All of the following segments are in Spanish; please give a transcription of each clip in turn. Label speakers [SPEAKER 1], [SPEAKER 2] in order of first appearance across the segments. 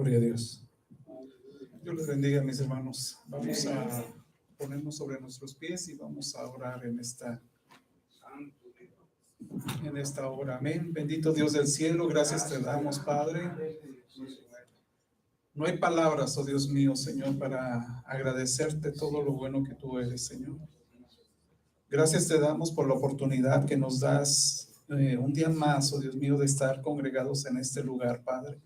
[SPEAKER 1] Gloria a Dios. Dios les bendiga, mis hermanos. Vamos a ponernos sobre nuestros pies y vamos a orar en esta hora. Amén. Bendito Dios del cielo, gracias te damos, Padre. No hay palabras, oh Dios mío, Señor, para agradecerte todo lo bueno que tú eres, Señor. Gracias te damos por la oportunidad que nos das un día más, oh Dios mío, de estar congregados en este lugar, Padre,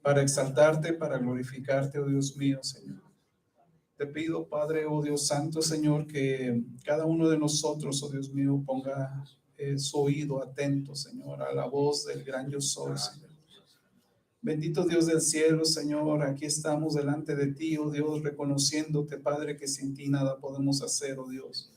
[SPEAKER 1] para exaltarte, para glorificarte, oh Dios mío, Señor. Te pido, Padre, oh Dios Santo, Señor, que cada uno de nosotros, oh Dios mío, ponga su oído atento, Señor, a la voz del gran yo soy, Señor. Bendito Dios del cielo, Señor, aquí estamos delante de ti, oh Dios, reconociéndote, Padre, que sin ti nada podemos hacer, oh Dios.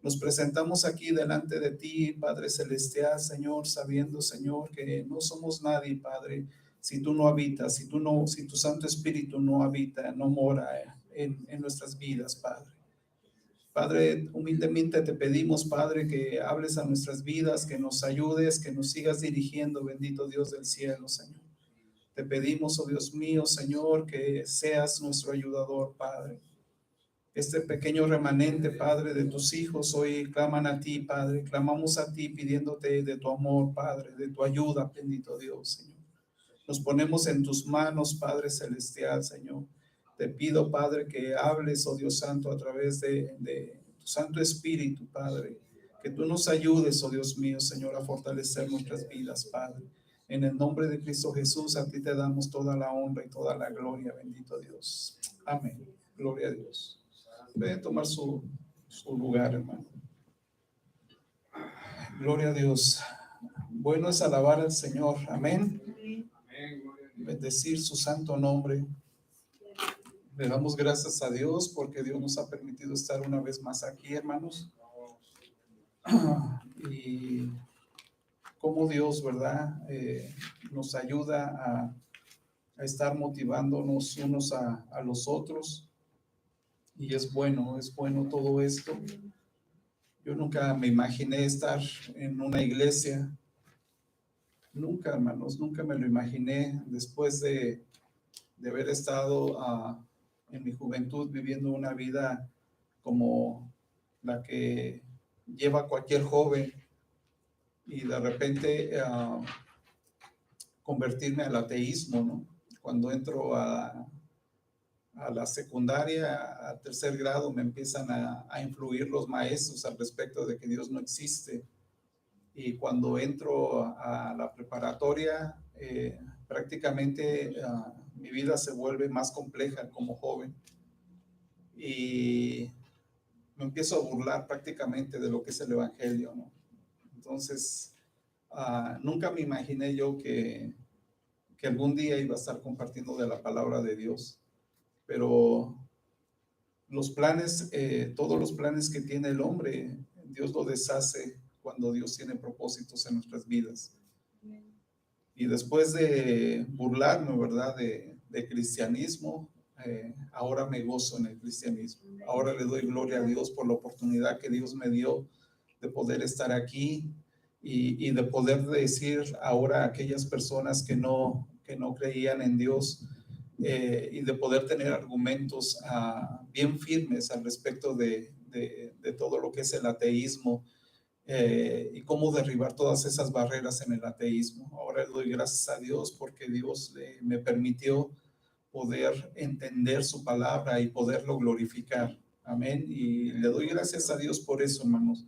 [SPEAKER 1] Nos presentamos aquí delante de ti, Padre Celestial, Señor, sabiendo, Señor, que no somos nadie, Padre, si tú no habitas, si tu Santo Espíritu no habita, no mora en nuestras vidas, Padre. Padre, humildemente te pedimos, Padre, que hables a nuestras vidas, que nos ayudes, que nos sigas dirigiendo, bendito Dios del cielo, Señor. Te pedimos, oh Dios mío, Señor, que seas nuestro ayudador, Padre. Este pequeño remanente, Padre, de tus hijos hoy claman a ti, Padre. Clamamos a ti pidiéndote de tu amor, Padre, de tu ayuda, bendito Dios, Señor. Nos ponemos en tus manos, Padre Celestial, Señor. Te pido, Padre, que hables, oh Dios Santo, a través de tu Santo Espíritu, Padre. Que tú nos ayudes, oh Dios mío, Señor, a fortalecer nuestras vidas, Padre. En el nombre de Cristo Jesús, a ti te damos toda la honra y toda la gloria, bendito Dios. Amén. Gloria a Dios. Pueden tomar su lugar, hermano. Gloria a Dios. Bueno es alabar al Señor. Amén. Bendecir su santo nombre. Le damos gracias a Dios porque Dios nos ha permitido estar una vez más aquí, hermanos. Y cómo Dios, ¿verdad? Nos ayuda a estar motivándonos unos a los otros. Y es bueno todo esto. Yo nunca me imaginé estar en una iglesia. Nunca, hermanos, nunca me lo imaginé después de haber estado en mi juventud viviendo una vida como la que lleva cualquier joven y de repente convertirme al ateísmo, ¿no? Cuando entro a la secundaria, a tercer grado, me empiezan a influir los maestros al respecto de que Dios no existe. Y cuando entro a la preparatoria, prácticamente mi vida se vuelve más compleja como joven. Y me empiezo a burlar prácticamente de lo que es el Evangelio, ¿no? Entonces, nunca me imaginé yo que algún día iba a estar compartiendo de la palabra de Dios. Pero los planes, todos los planes que tiene el hombre, Dios lo deshace cuando Dios tiene propósitos en nuestras vidas. Y después de burlarme, ¿verdad?, de cristianismo, ahora me gozo en el cristianismo. Ahora le doy gloria a Dios por la oportunidad que Dios me dio de poder estar aquí y de poder decir ahora a aquellas personas que no creían en Dios, y de poder tener argumentos bien firmes al respecto de todo lo que es el ateísmo, y cómo derribar todas esas barreras en el ateísmo. Ahora le doy gracias a Dios porque Dios me permitió poder entender su palabra y poderlo glorificar. Amén. Y le doy gracias a Dios por eso, hermanos,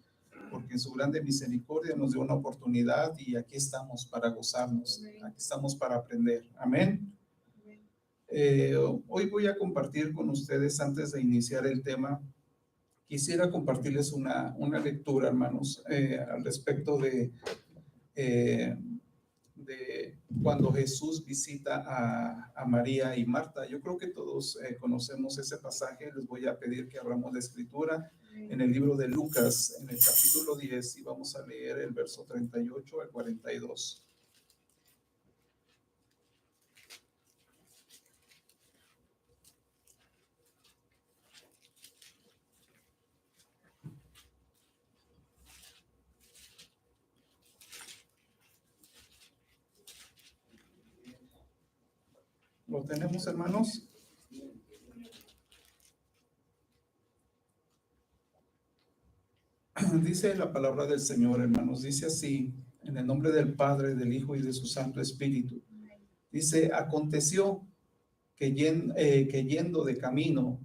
[SPEAKER 1] porque en su grande misericordia nos dio una oportunidad y aquí estamos para gozarnos, aquí estamos para aprender. Amén. Hoy voy a compartir con ustedes, antes de iniciar el tema, quisiera compartirles una lectura, hermanos, al respecto de cuando Jesús visita a María y Marta. Yo creo que todos conocemos ese pasaje. Les voy a pedir que abramos la escritura en el libro de Lucas, en el capítulo 10, y vamos a leer el verso 38 al 42. ¿Lo tenemos, hermanos? Dice la palabra del Señor, hermanos, dice así, en el nombre del Padre, del Hijo y de su Santo Espíritu. Dice, aconteció que yendo de camino,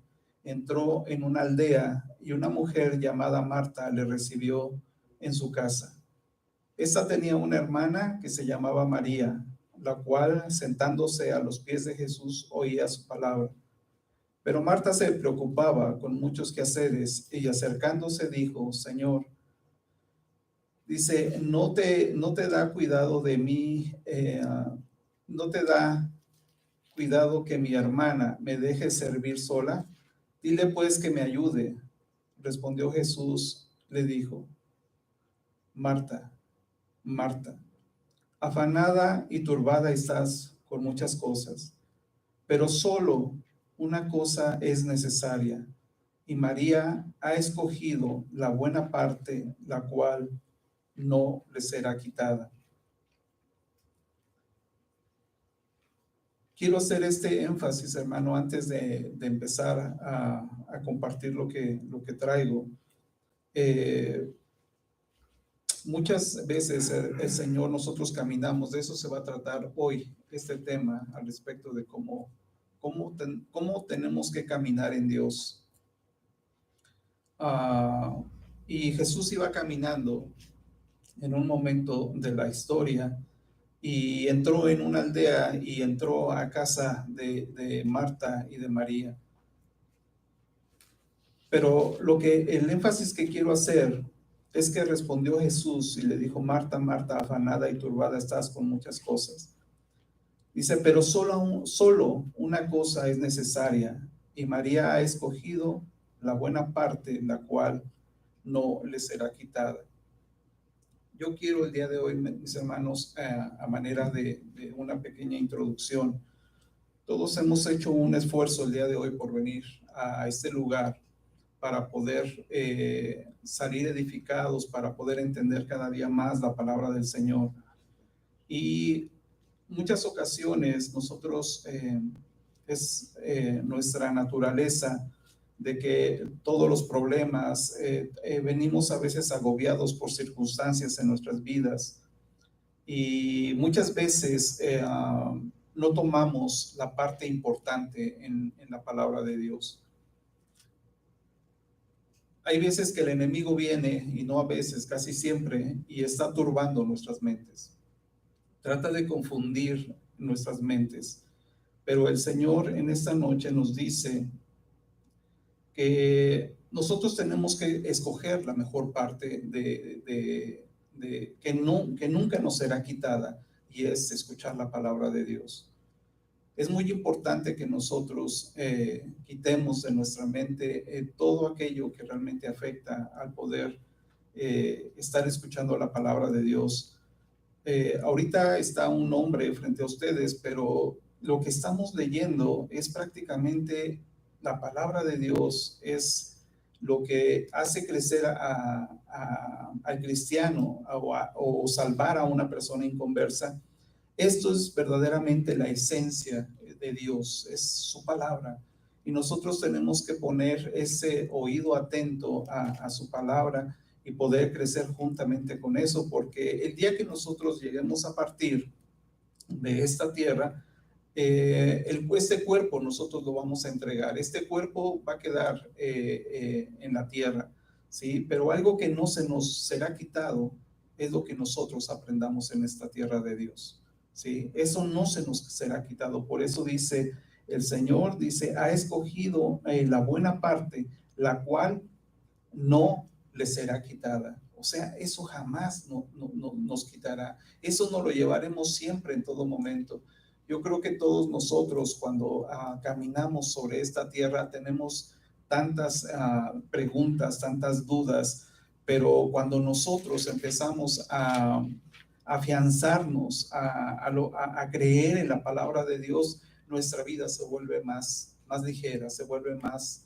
[SPEAKER 1] entró en una aldea y una mujer llamada Marta le recibió en su casa. Esta tenía una hermana que se llamaba María, la cual, sentándose a los pies de Jesús, oía su palabra. Pero Marta se preocupaba con muchos quehaceres y acercándose dijo, Señor, dice, no te da cuidado de mí, no te da cuidado que mi hermana me deje servir sola. Dile pues que me ayude. Respondió Jesús, le dijo, Marta, Marta, afanada y turbada estás con muchas cosas, pero solo una cosa es necesaria, y María ha escogido la buena parte, la cual no le será quitada. Quiero hacer este énfasis, hermano, antes de empezar a compartir lo que traigo. Muchas veces el Señor, nosotros caminamos, de eso se va a tratar hoy, este tema al respecto de cómo tenemos que caminar en Dios. Y Jesús iba caminando en un momento de la historia y entró en una aldea y entró a casa de Marta y de María. Pero el énfasis que quiero hacer es que respondió Jesús y le dijo, Marta, Marta, afanada y turbada estás con muchas cosas. Dice, pero solo una cosa es necesaria, y María ha escogido la buena parte, la cual no le será quitada. Yo quiero el día de hoy, mis hermanos, a manera de una pequeña introducción. Todos hemos hecho un esfuerzo el día de hoy por venir a este lugar para poder salir edificados, para poder entender cada día más la palabra del Señor. Y muchas ocasiones nosotros, es nuestra naturaleza de que todos los problemas, venimos a veces agobiados por circunstancias en nuestras vidas y muchas veces no tomamos la parte importante en la palabra de Dios. Hay veces que el enemigo viene, y no a veces, casi siempre, y está turbando nuestras mentes. Trata de confundir nuestras mentes. Pero el Señor en esta noche nos dice que nosotros tenemos que escoger la mejor parte que nunca nos será quitada, y es escuchar la palabra de Dios. Es muy importante que nosotros quitemos de nuestra mente todo aquello que realmente afecta al poder estar escuchando la palabra de Dios. Ahorita está un hombre frente a ustedes, pero lo que estamos leyendo es prácticamente la palabra de Dios, es lo que hace crecer al cristiano o salvar a una persona inconversa. Esto es verdaderamente la esencia de Dios, es su palabra. Y nosotros tenemos que poner ese oído atento a su palabra y poder crecer juntamente con eso, porque el día que nosotros lleguemos a partir de esta tierra, este cuerpo nosotros lo vamos a entregar. Este cuerpo va a quedar en la tierra, ¿sí? Pero algo que no se nos será quitado es lo que nosotros aprendamos en esta tierra de Dios. ¿Sí? Eso no se nos será quitado. Por eso dice el Señor, dice, ha escogido la buena parte, la cual no le será quitada. O sea, eso jamás nos quitará. Eso nos lo llevaremos siempre, en todo momento. Yo creo que todos nosotros, cuando caminamos sobre esta tierra, tenemos tantas preguntas, tantas dudas, pero cuando nosotros empezamos a afianzarnos, a creer en la palabra de Dios, nuestra vida se vuelve más ligera, se vuelve más,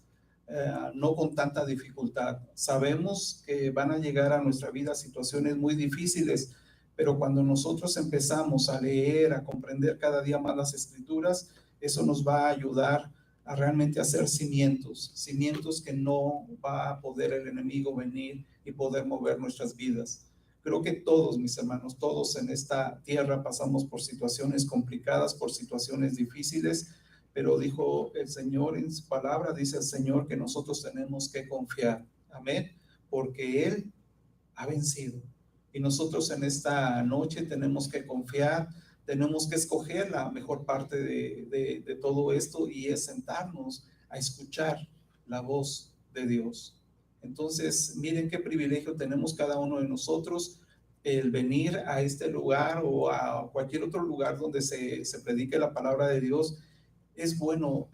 [SPEAKER 1] no con tanta dificultad. Sabemos que van a llegar a nuestra vida situaciones muy difíciles, pero cuando nosotros empezamos a leer, a comprender cada día más las escrituras, Eso nos va a ayudar a realmente hacer cimientos que no va a poder el enemigo venir y poder mover nuestras vidas. Creo que todos, mis hermanos, todos en esta tierra pasamos por situaciones complicadas, por situaciones difíciles, pero dijo el Señor en su palabra, dice el Señor que nosotros tenemos que confiar, amén, porque Él ha vencido. Y nosotros en esta noche tenemos que confiar, tenemos que escoger la mejor parte de todo esto, y es sentarnos a escuchar la voz de Dios. Entonces, miren qué privilegio tenemos cada uno de nosotros, el venir a este lugar o a cualquier otro lugar donde se predique la palabra de Dios. Es bueno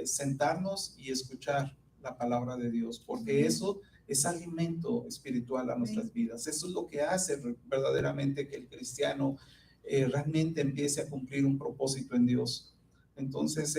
[SPEAKER 1] sentarnos y escuchar la palabra de Dios, porque eso es alimento espiritual a nuestras vidas. Eso es lo que hace verdaderamente que el cristiano realmente empiece a cumplir un propósito en Dios. Entonces,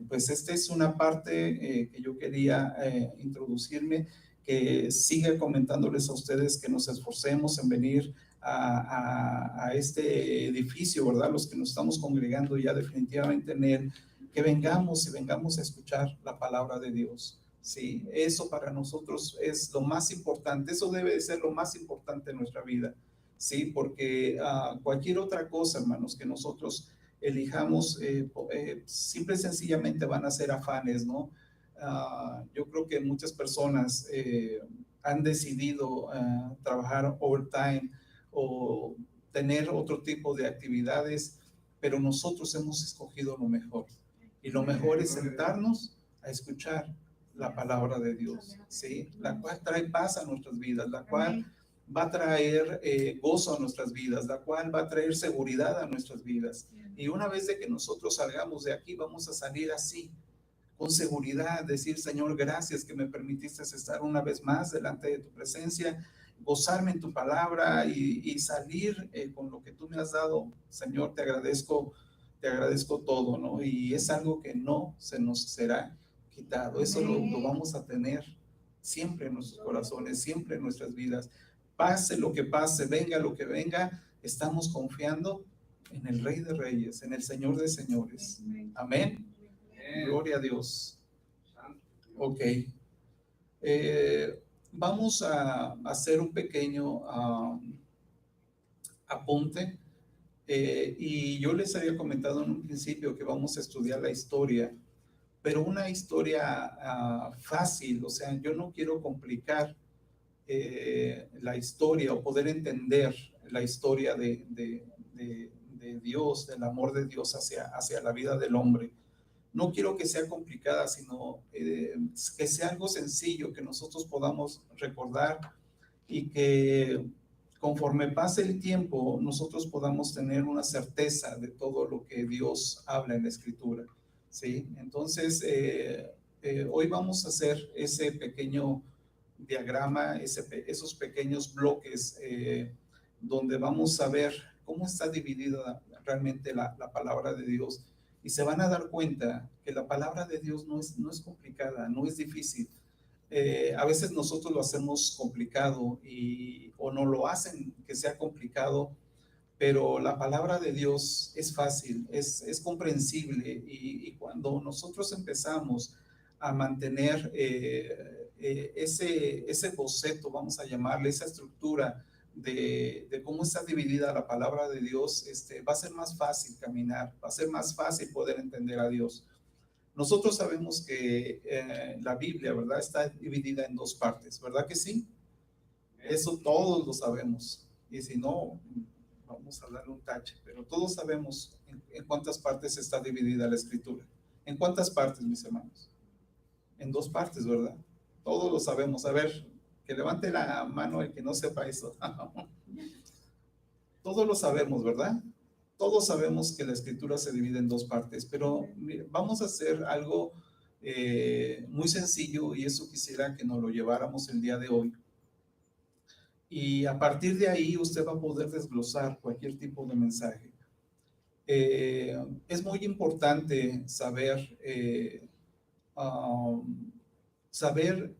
[SPEAKER 1] pues esta es una parte que yo quería introducirme, que siga comentándoles a ustedes que nos esforcemos en venir a este edificio, ¿verdad? Los que nos estamos congregando ya definitivamente en él, que vengamos y vengamos a escuchar la palabra de Dios. Sí, eso para nosotros es lo más importante, eso debe de ser lo más importante en nuestra vida, sí, porque cualquier otra cosa, hermanos, que nosotros elijamos, simple y sencillamente van a ser afanes, ¿no? Yo creo que muchas personas han decidido trabajar overtime o tener otro tipo de actividades, pero nosotros hemos escogido lo mejor. Y lo mejor es sentarnos a escuchar la palabra de Dios, ¿sí? La cual trae paz a nuestras vidas, la cual va a traer gozo a nuestras vidas, la cual va a traer seguridad a nuestras vidas. Y una vez de que nosotros salgamos de aquí, vamos a salir así, con seguridad, decir: Señor, gracias que me permitiste estar una vez más delante de tu presencia, gozarme en tu palabra y salir con lo que tú me has dado. Señor, te agradezco todo, ¿no? Y es algo que no se nos será quitado. Eso lo vamos a tener siempre en nuestros corazones, siempre en nuestras vidas. Pase lo que pase, venga lo que venga, estamos confiando en el Rey de Reyes, en el Señor de Señores. Amén. Gloria a Dios. Ok. Vamos a hacer un pequeño apunte. Y yo les había comentado en un principio que vamos a estudiar la historia, pero una historia fácil. O sea, yo no quiero complicar la historia o poder entender la historia de Dios, del amor de Dios hacia la vida del hombre. No quiero que sea complicada, sino que sea algo sencillo, que nosotros podamos recordar y que conforme pase el tiempo nosotros podamos tener una certeza de todo lo que Dios habla en la Escritura, ¿sí? Entonces, hoy vamos a hacer ese pequeño diagrama, esos pequeños bloques donde vamos a ver cómo está dividida realmente la palabra de Dios, y se van a dar cuenta que la palabra de Dios no es complicada, no es difícil. A veces nosotros lo hacemos complicado o no lo hacen que sea complicado, pero la palabra de Dios es fácil, es comprensible, y cuando nosotros empezamos a mantener ese boceto, vamos a llamarle, esa estructura de cómo está dividida la palabra de Dios, va a ser más fácil caminar, va a ser más fácil poder entender a Dios. Nosotros sabemos que la Biblia, ¿verdad?, está dividida en dos partes, ¿verdad que sí? Eso todos lo sabemos, y si no, vamos a darle un tache, pero todos sabemos en cuántas partes está dividida la Escritura. ¿En cuántas partes, mis hermanos? En dos partes, ¿verdad? Todos lo sabemos. A ver, que levante la mano el que no sepa eso. Todos lo sabemos, ¿verdad? Todos sabemos que la Escritura se divide en dos partes, pero vamos a hacer algo muy sencillo, y eso quisiera que nos lo lleváramos el día de hoy. Y a partir de ahí usted va a poder desglosar cualquier tipo de mensaje. Es muy importante saber, saber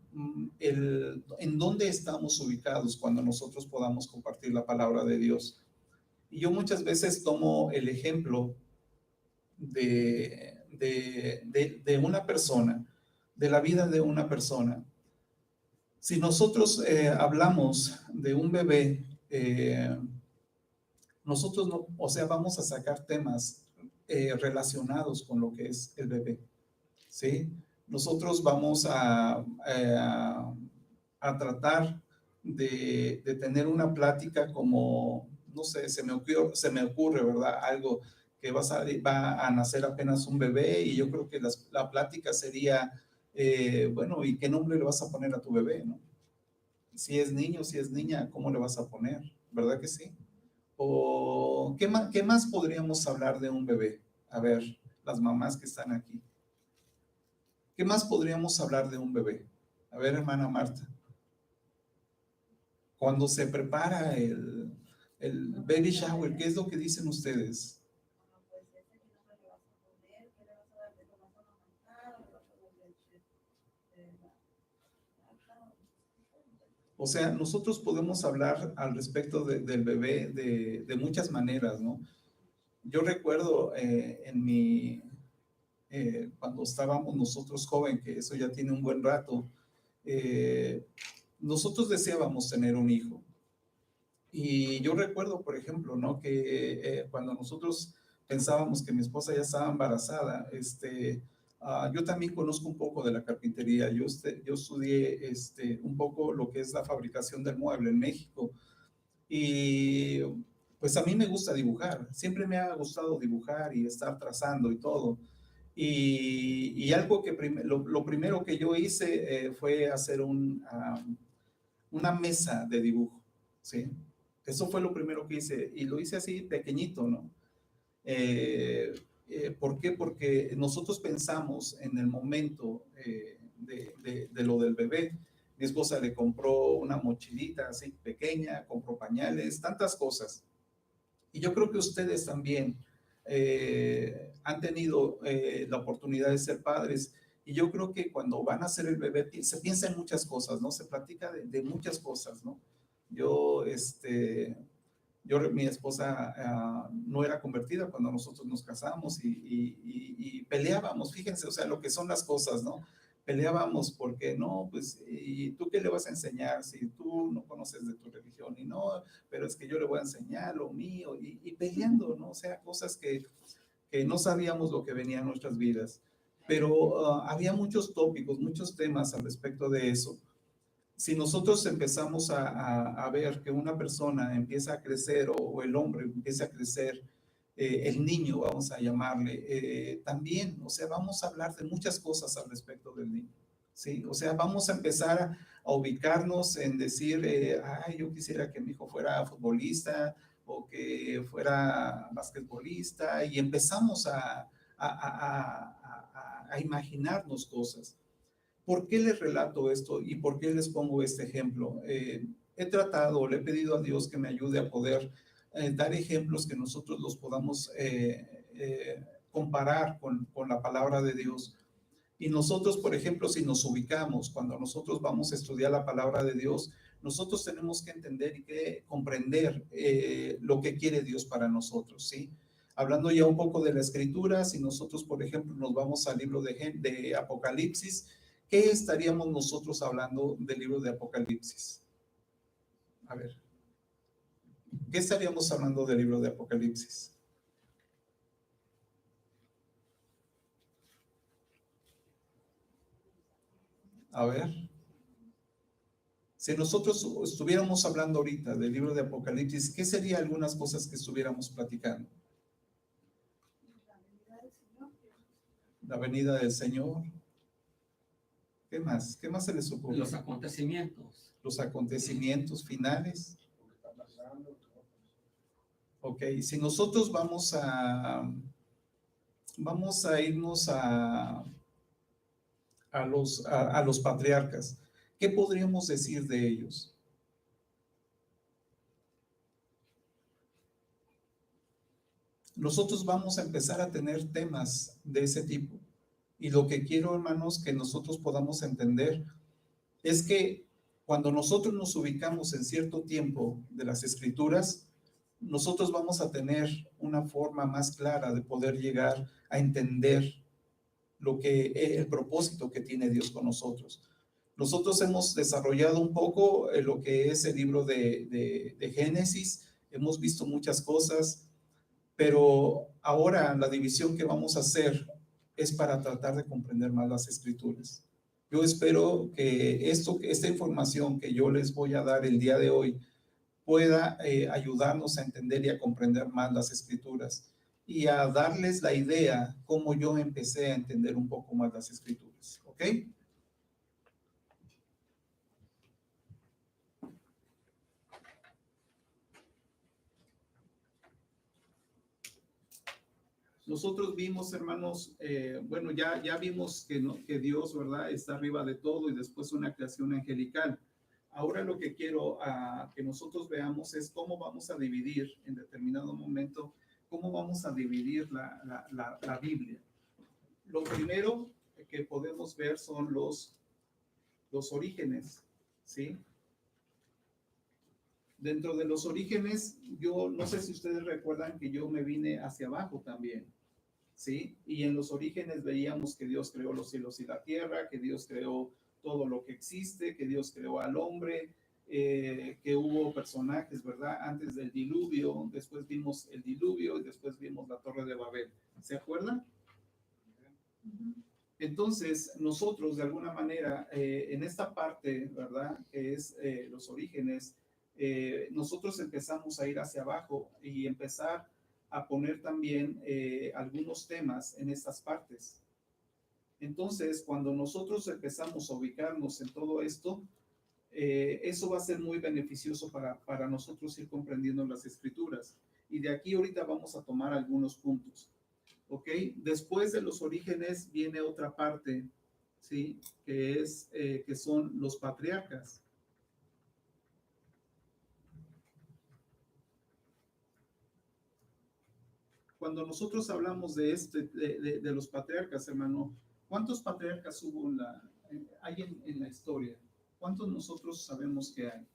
[SPEAKER 1] en dónde estamos ubicados cuando nosotros podamos compartir la palabra de Dios. Y yo muchas veces tomo el ejemplo de de una persona, de la vida de una persona. Si nosotros hablamos de un bebé, nosotros no, o sea, vamos a sacar temas relacionados con lo que es el bebé, ¿sí? Nosotros vamos a tratar de tener una plática como, no sé, se me ocurre, ¿verdad? Algo que va a nacer apenas un bebé y yo creo que la plática sería, bueno, ¿y qué nombre le vas a poner a tu bebé, no? Si es niño, si es niña, ¿cómo le vas a poner? ¿Verdad que sí? O qué más podríamos hablar de un bebé? A ver, las mamás que están aquí. ¿Qué más podríamos hablar de un bebé? A ver, hermana Marta. Cuando se prepara el baby shower, ¿qué es lo que dicen ustedes? O sea, nosotros podemos hablar al respecto del bebé de muchas maneras, ¿no? Yo recuerdo cuando estábamos nosotros joven, que eso ya tiene un buen rato, nosotros deseábamos tener un hijo. Y yo recuerdo, por ejemplo, ¿no? Que cuando nosotros pensábamos que mi esposa ya estaba embarazada, yo también conozco un poco de la carpintería. Yo estudié un poco lo que es la fabricación del mueble en México. Y pues a mí me gusta dibujar. Siempre me ha gustado dibujar y estar trazando y todo. Y algo que lo primero que yo hice fue hacer una mesa de dibujo, ¿sí? Eso fue lo primero que hice y lo hice así pequeñito, ¿no? ¿Por qué? Porque nosotros pensamos en el momento de lo del bebé. Mi esposa le compró una mochilita así pequeña, compró pañales, tantas cosas. Y yo creo que ustedes también han tenido la oportunidad de ser padres. Y yo creo que cuando van a ser el bebé, se piensa en muchas cosas, ¿no? Se platica de muchas cosas, ¿no? Yo, mi esposa no era convertida cuando nosotros nos casamos y peleábamos, fíjense, o sea, lo que son las cosas, ¿no? Peleábamos porque no, pues, ¿y tú qué le vas a enseñar si tú no conoces de tu religión? Y no, pero es que yo le voy a enseñar lo mío y peleando, ¿no? O sea, cosas que no sabíamos lo que venía en nuestras vidas. Pero había muchos tópicos, muchos temas al respecto de eso. Si nosotros empezamos a ver que una persona empieza a crecer o el hombre empieza a crecer, el niño, vamos a llamarle, también, o sea, vamos a hablar de muchas cosas al respecto del niño, ¿sí? O sea, vamos a empezar a ubicarnos en decir, ay, yo quisiera que mi hijo fuera futbolista o que fuera basquetbolista y empezamos a imaginarnos cosas. ¿Por qué les relato esto y por qué les pongo este ejemplo? He tratado, le he pedido a Dios que me ayude a poder dar ejemplos que nosotros los podamos comparar con la palabra de Dios. Y nosotros, por ejemplo, si nos ubicamos, cuando nosotros vamos a estudiar la palabra de Dios, nosotros tenemos que entender y que comprender lo que quiere Dios para nosotros, ¿sí? Hablando ya un poco de la escritura, si nosotros, por ejemplo, nos vamos al libro de Apocalipsis, ¿qué estaríamos nosotros hablando del libro de Apocalipsis? A ver, ¿qué estaríamos hablando del libro de Apocalipsis? A ver, si nosotros estuviéramos hablando ahorita del libro de Apocalipsis, ¿qué serían algunas cosas que estuviéramos platicando? La venida del Señor. ¿Qué más? ¿Qué más se les ocurre?
[SPEAKER 2] Los acontecimientos.
[SPEAKER 1] Los acontecimientos finales. Ok, si nosotros vamos a irnos a los patriarcas, ¿qué podríamos decir de ellos? Nosotros vamos a empezar a tener temas de ese tipo. Y lo que quiero, hermanos, que nosotros podamos entender es que cuando nosotros nos ubicamos en cierto tiempo de las escrituras, nosotros vamos a tener una forma más clara de poder llegar a entender lo que el propósito que tiene Dios con nosotros. Nosotros hemos desarrollado un poco lo que es el libro de Génesis, hemos visto muchas cosas, pero ahora la división que vamos a hacer es para tratar de comprender más las escrituras. Yo espero que esta información que yo les voy a dar el día de hoy pueda ayudarnos a entender y a comprender más las escrituras y a darles la idea cómo yo empecé a entender un poco más las escrituras. ¿Ok? Nosotros vimos, hermanos, bueno, ya vimos que, no, que Dios, ¿verdad?, está arriba de todo y después una creación angelical. Ahora lo que quiero que nosotros veamos es cómo vamos a dividir en determinado momento, cómo vamos a dividir la Biblia. Lo primero que podemos ver son los orígenes, ¿sí? Dentro de los orígenes, yo no sé si ustedes recuerdan que yo me vine hacia abajo también, ¿sí? Y en los orígenes veíamos que Dios creó los cielos y la tierra, que Dios creó todo lo que existe, que Dios creó al hombre, que hubo personajes, ¿verdad? Antes del diluvio, después vimos el diluvio y después vimos la Torre de Babel. ¿Se acuerdan? Entonces, nosotros de alguna manera, en esta parte, ¿verdad? Que es los orígenes, nosotros empezamos a ir hacia abajo y empezar a poner también algunos temas en estas partes. Entonces, cuando nosotros empezamos a ubicarnos en todo esto, eso va a ser muy beneficioso para nosotros ir comprendiendo las escrituras. Y de aquí ahorita vamos a tomar algunos puntos. ¿Ok? Después de los orígenes viene otra parte, ¿sí? Que son los patriarcas. Cuando nosotros hablamos de los patriarcas, hermano, ¿cuántos patriarcas hubo hay en la historia? ¿Cuántos nosotros sabemos que hay?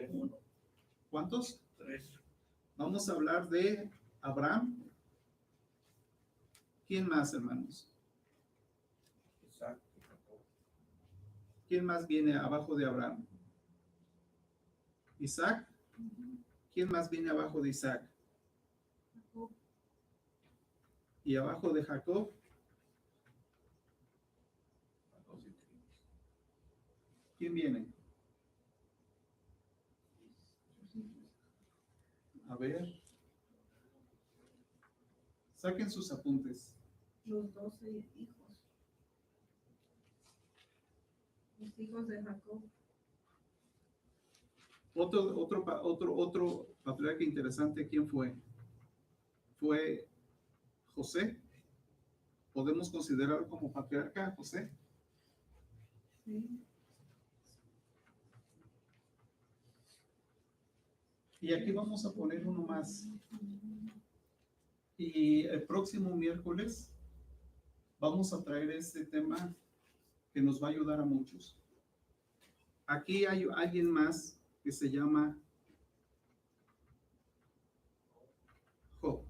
[SPEAKER 1] Uno. ¿Cuántos? Tres. Vamos a hablar de Abraham. ¿Quién más, hermanos? Isaac. ¿Quién más viene abajo de Abraham? Isaac. ¿Quién más viene abajo de Isaac? Jacob. Y abajo de Jacob. ¿Quién viene? A ver. Saquen sus apuntes.
[SPEAKER 2] Los 12 hijos. Los hijos de Jacob.
[SPEAKER 1] Otro patriarca interesante, ¿quién fue? Fue José. ¿Podemos considerar como patriarca a José?
[SPEAKER 2] Sí.
[SPEAKER 1] Y aquí vamos a poner uno más. Y el próximo miércoles vamos a traer este tema que nos va a ayudar a muchos. Aquí hay alguien más que se llama Job.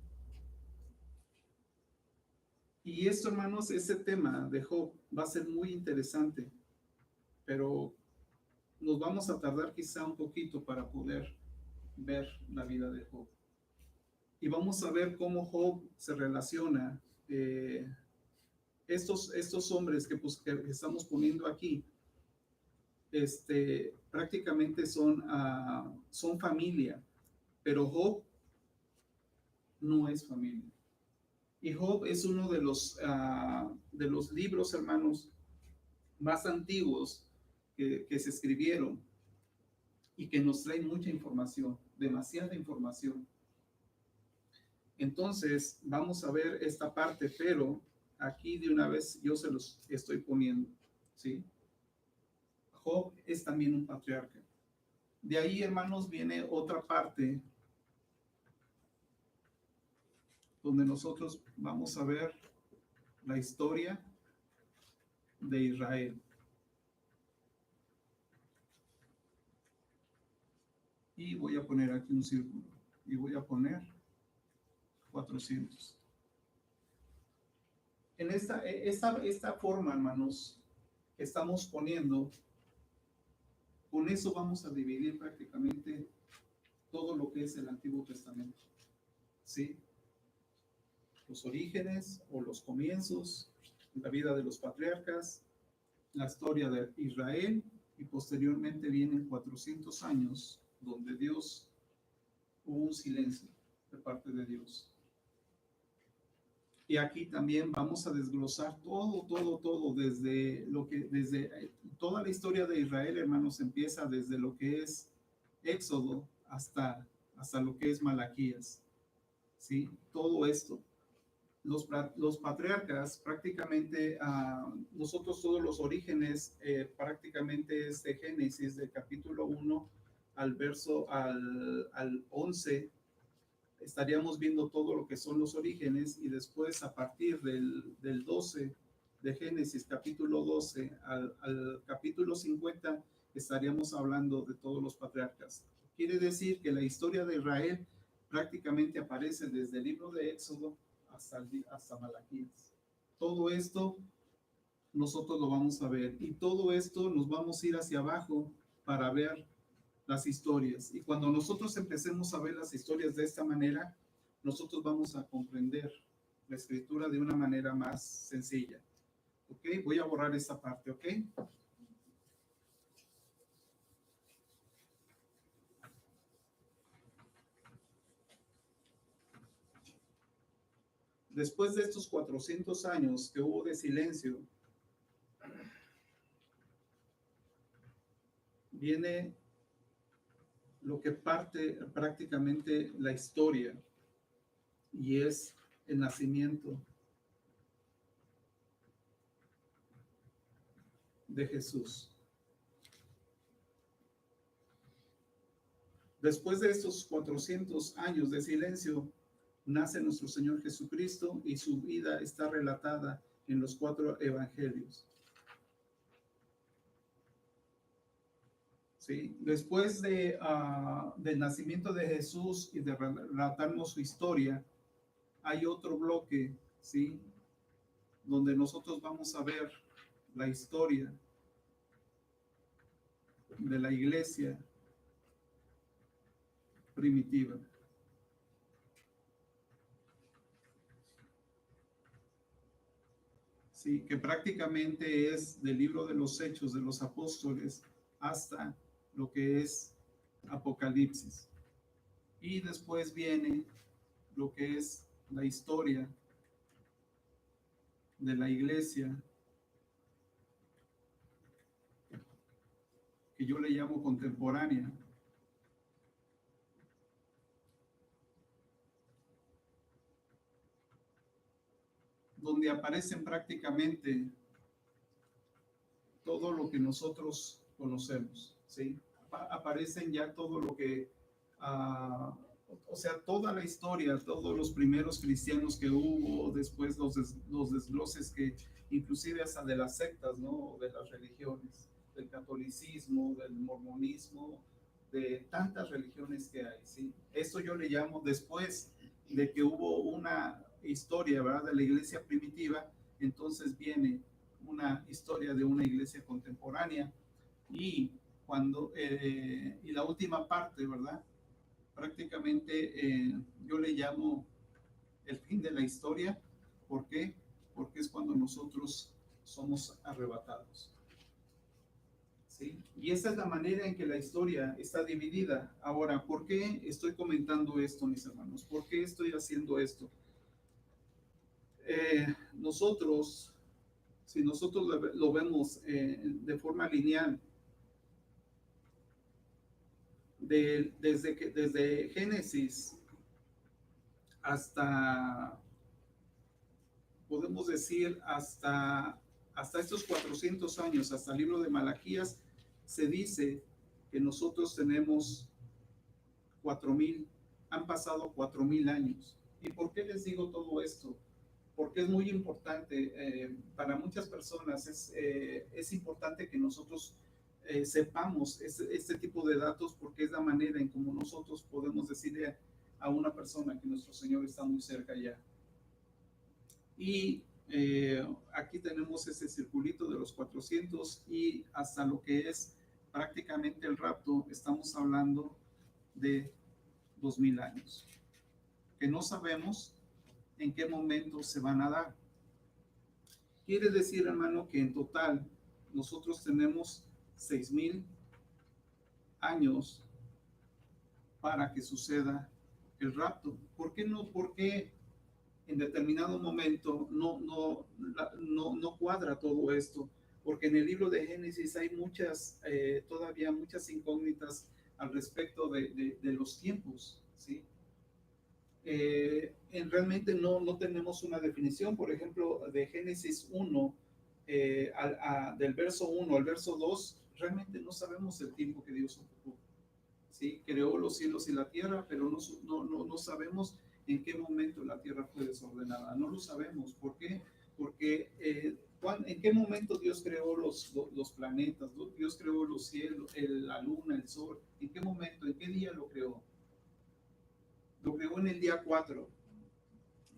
[SPEAKER 1] Y esto, hermanos, ese tema de Job va a ser muy interesante, pero nos vamos a tardar quizá un poquito para poder ver la vida de Job. Y vamos a ver cómo Job se relaciona. Estos hombres que estamos poniendo aquí, prácticamente son familia, pero Job no es familia. Y Job es uno de los libros, hermanos, más antiguos que se escribieron y que nos trae mucha información, demasiada información. Entonces, vamos a ver esta parte, pero aquí de una vez yo se los estoy poniendo, ¿sí? Job es también un patriarca. De ahí, hermanos, viene otra parte donde nosotros vamos a ver la historia de Israel. Y voy a poner aquí un círculo. Y voy a poner 400. en esta forma, hermanos, que estamos poniendo, con eso vamos a dividir prácticamente todo lo que es el Antiguo Testamento. ¿Sí? Los orígenes o los comienzos, la vida de los patriarcas, la historia de Israel, y posteriormente vienen 400 años donde hubo un silencio de parte de Dios. Y aquí también vamos a desglosar todo, desde toda la historia de Israel, hermanos, empieza desde lo que es Éxodo hasta lo que es Malaquías. ¿Sí? Todo esto. Los patriarcas prácticamente, nosotros todos los orígenes prácticamente es de Génesis, del capítulo 1 al 11, estaríamos viendo todo lo que son los orígenes, y después a partir del 12 de Génesis, capítulo 12 al capítulo 50, estaríamos hablando de todos los patriarcas. Quiere decir que la historia de Israel prácticamente aparece desde el libro de Éxodo hasta Malaquías. Todo esto nosotros lo vamos a ver, y todo esto nos vamos a ir hacia abajo para ver las historias. Y cuando nosotros empecemos a ver las historias de esta manera, nosotros vamos a comprender la escritura de una manera más sencilla. ¿Ok? Voy a borrar esta parte, ¿ok? Después de estos 400 años que hubo de silencio, viene lo que parte prácticamente la historia, y es el nacimiento de Jesús. Después de estos 400 años de silencio, nace nuestro Señor Jesucristo, y su vida está relatada en los 4 evangelios. ¿Sí? Después del nacimiento de Jesús y de relatarnos su historia, hay otro bloque, ¿sí?, donde nosotros vamos a ver la historia de la iglesia primitiva. Sí, que prácticamente es del libro de los Hechos de los Apóstoles hasta lo que es Apocalipsis. Y después viene lo que es la historia de la iglesia, que yo le llamo contemporánea, donde aparecen prácticamente todo lo que nosotros conocemos, ¿sí? Aparecen ya todo lo que, o sea, toda la historia, todos los primeros cristianos que hubo, después los desgloses que, inclusive hasta de las sectas, ¿no?, de las religiones, del catolicismo, del mormonismo, de tantas religiones que hay, ¿sí? Esto yo le llamo, después de que hubo una historia, ¿verdad?, de la iglesia primitiva, entonces viene una historia de una iglesia contemporánea, y y la última parte, ¿verdad?, prácticamente yo le llamo el fin de la historia. ¿Por qué? Porque es cuando nosotros somos arrebatados. ¿Sí? Y esa es la manera en que la historia está dividida. Ahora, ¿por qué estoy comentando esto, mis hermanos? ¿Por qué estoy haciendo esto? Nosotros, si nosotros lo vemos de forma lineal, desde Génesis hasta, podemos decir, hasta estos 400 años, hasta el libro de Malaquías, se dice que nosotros tenemos 4,000, han pasado 4,000 años. ¿Y por qué les digo todo esto? Porque es muy importante, para muchas personas es importante que nosotros sepamos este tipo de datos, porque es la manera en cómo nosotros podemos decirle a una persona que nuestro Señor está muy cerca ya. Y Aquí tenemos ese circulito de los 400 y hasta lo que es prácticamente el rapto, estamos hablando de 2000 años, que no sabemos en qué momento se van a dar. Quiere decir, hermano, que en total nosotros tenemos 6000 años para que suceda el rapto. ¿Por qué no? Porque en determinado momento no cuadra todo esto, porque en el libro de Génesis hay todavía muchas incógnitas al respecto de los tiempos, ¿sí? Realmente no tenemos una definición. Por ejemplo, de Génesis 1, del verso 1 al verso 2, realmente no sabemos el tiempo que Dios ocupó. ¿Sí? Creó los cielos y la tierra, pero no sabemos en qué momento la tierra fue desordenada. No lo sabemos. ¿Por qué? Porque en qué momento Dios creó los planetas, Dios creó los cielos, la luna, el sol. ¿En qué momento? ¿En qué día lo creó? Lo creó en el día 4.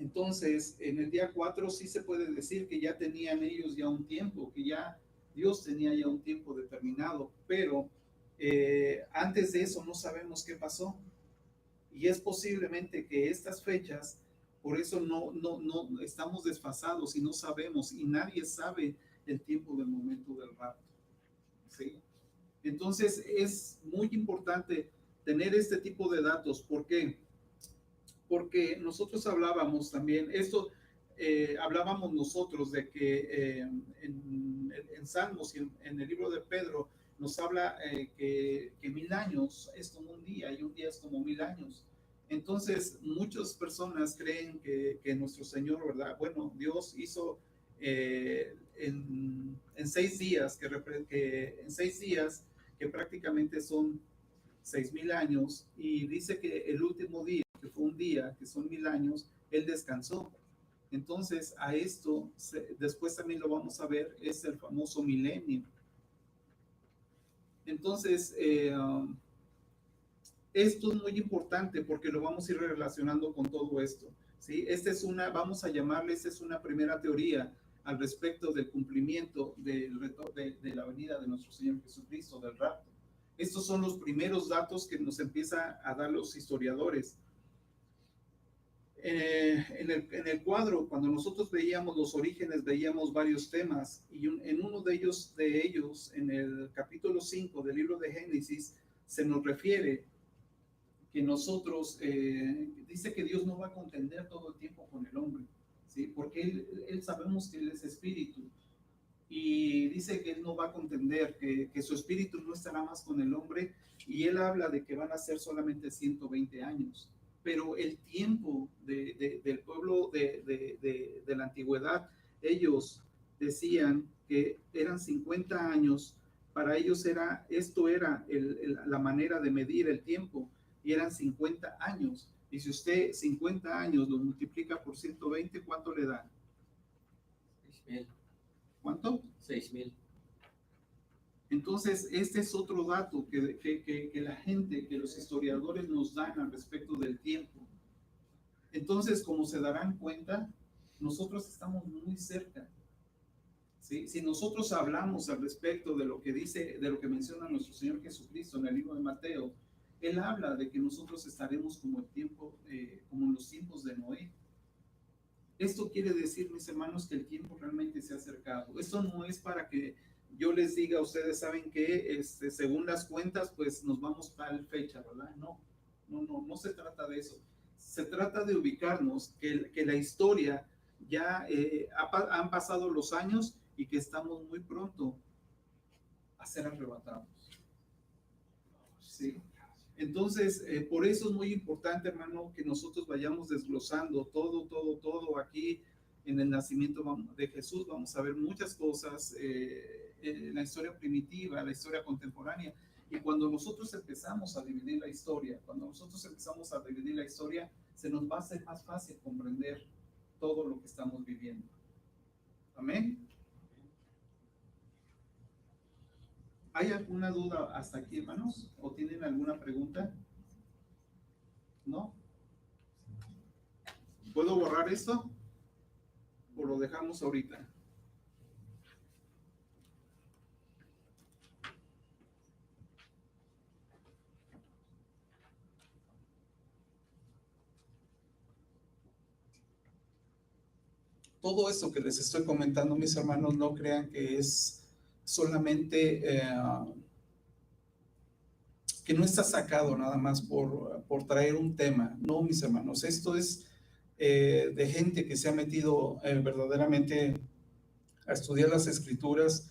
[SPEAKER 1] Entonces, en el día 4 sí se puede decir que ya tenían ellos ya un tiempo, que ya Dios tenía ya un tiempo determinado, pero antes de eso no sabemos qué pasó. Y es posiblemente que estas fechas, por eso no estamos desfasados y no sabemos, y nadie sabe el tiempo del momento del rapto. ¿Sí? Entonces es muy importante tener este tipo de datos. ¿Por qué? Porque nosotros hablábamos también, hablábamos nosotros de que en Salmos y en el libro de Pedro nos habla que 1000 años es como un día y un día es como 1000 años. Entonces, muchas personas creen que nuestro Señor, ¿verdad? Bueno, Dios hizo en 6 días, en 6 días, que prácticamente son 6000 años, y dice que el último día, que fue un día, que son 1000 años, Él descansó. Entonces, a esto, después también lo vamos a ver, es el famoso milenio. Entonces, esto es muy importante porque lo vamos a ir relacionando con todo esto, ¿sí? Vamos a llamarle, esta es una primera teoría al respecto del cumplimiento de la venida de nuestro Señor Jesucristo, del rapto. Estos son los primeros datos que nos empieza a dar los historiadores. En el cuadro, cuando nosotros veíamos los orígenes, veíamos varios temas, y en uno de ellos, en el capítulo 5 del libro de Génesis, se nos refiere que nosotros, dice que Dios no va a contender todo el tiempo con el hombre, ¿sí? Porque él sabemos que Él es espíritu, y dice que Él no va a contender, que su espíritu no estará más con el hombre, y Él habla de que van a ser solamente 120 años. Pero el tiempo del pueblo de la antigüedad, ellos decían que eran 50 años, para ellos esto era la manera de medir el tiempo, y eran 50 años. Y si usted 50 años lo multiplica por 120, ¿cuánto le da?
[SPEAKER 3] 6000.
[SPEAKER 1] ¿Cuánto?
[SPEAKER 3] 6000.
[SPEAKER 1] Entonces, este es otro dato que la gente, que los historiadores nos dan al respecto del tiempo. Entonces, como se darán cuenta, nosotros estamos muy cerca. ¿Sí? Si nosotros hablamos al respecto de lo que dice, de lo que menciona nuestro Señor Jesucristo en el libro de Mateo, Él habla de que nosotros estaremos como en los tiempos de Noé. Esto quiere decir, mis hermanos, que el tiempo realmente se ha acercado. Esto no es para que yo les diga a ustedes, ¿saben qué? Según las cuentas, pues nos vamos tal fecha, ¿verdad? No se trata de eso. Se trata de ubicarnos, que la historia ya han pasado los años y que estamos muy pronto a ser arrebatados. ¿Sí? Entonces, por eso es muy importante, hermano, que nosotros vayamos desglosando todo aquí en el nacimiento de Jesús. Vamos a ver muchas cosas, la historia primitiva, la historia contemporánea. Y cuando nosotros empezamos a dividir la historia, se nos va a hacer más fácil comprender todo lo que estamos viviendo. Amén. ¿Hay alguna duda hasta aquí, hermanos? ¿O tienen alguna pregunta? ¿No? ¿Puedo borrar esto? o lo dejamos ahorita? Todo esto que les estoy comentando, mis hermanos, no crean que es solamente que no está sacado nada más por traer un tema. No, mis hermanos, esto es de gente que se ha metido verdaderamente a estudiar las escrituras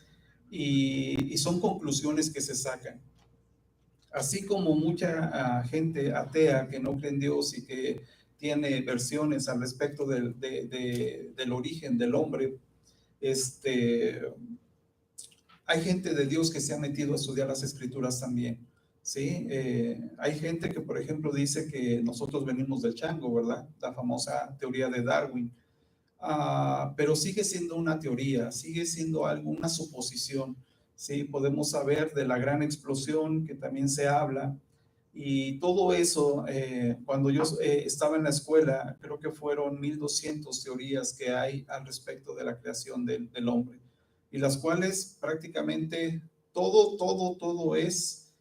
[SPEAKER 1] y son conclusiones que se sacan. Así como mucha gente atea que no cree en Dios y que tiene versiones al respecto del origen del hombre, hay gente de Dios que se ha metido a estudiar las escrituras también, ¿sí? Hay gente que, por ejemplo, dice que nosotros venimos del chango, ¿verdad? La famosa teoría de Darwin. Pero sigue siendo una teoría, sigue siendo algo, una suposición, ¿sí? Podemos saber de la gran explosión que también se habla, y todo eso, cuando yo estaba en la escuela, creo que fueron 1200 teorías que hay al respecto de la creación del hombre, y las cuales prácticamente todo es,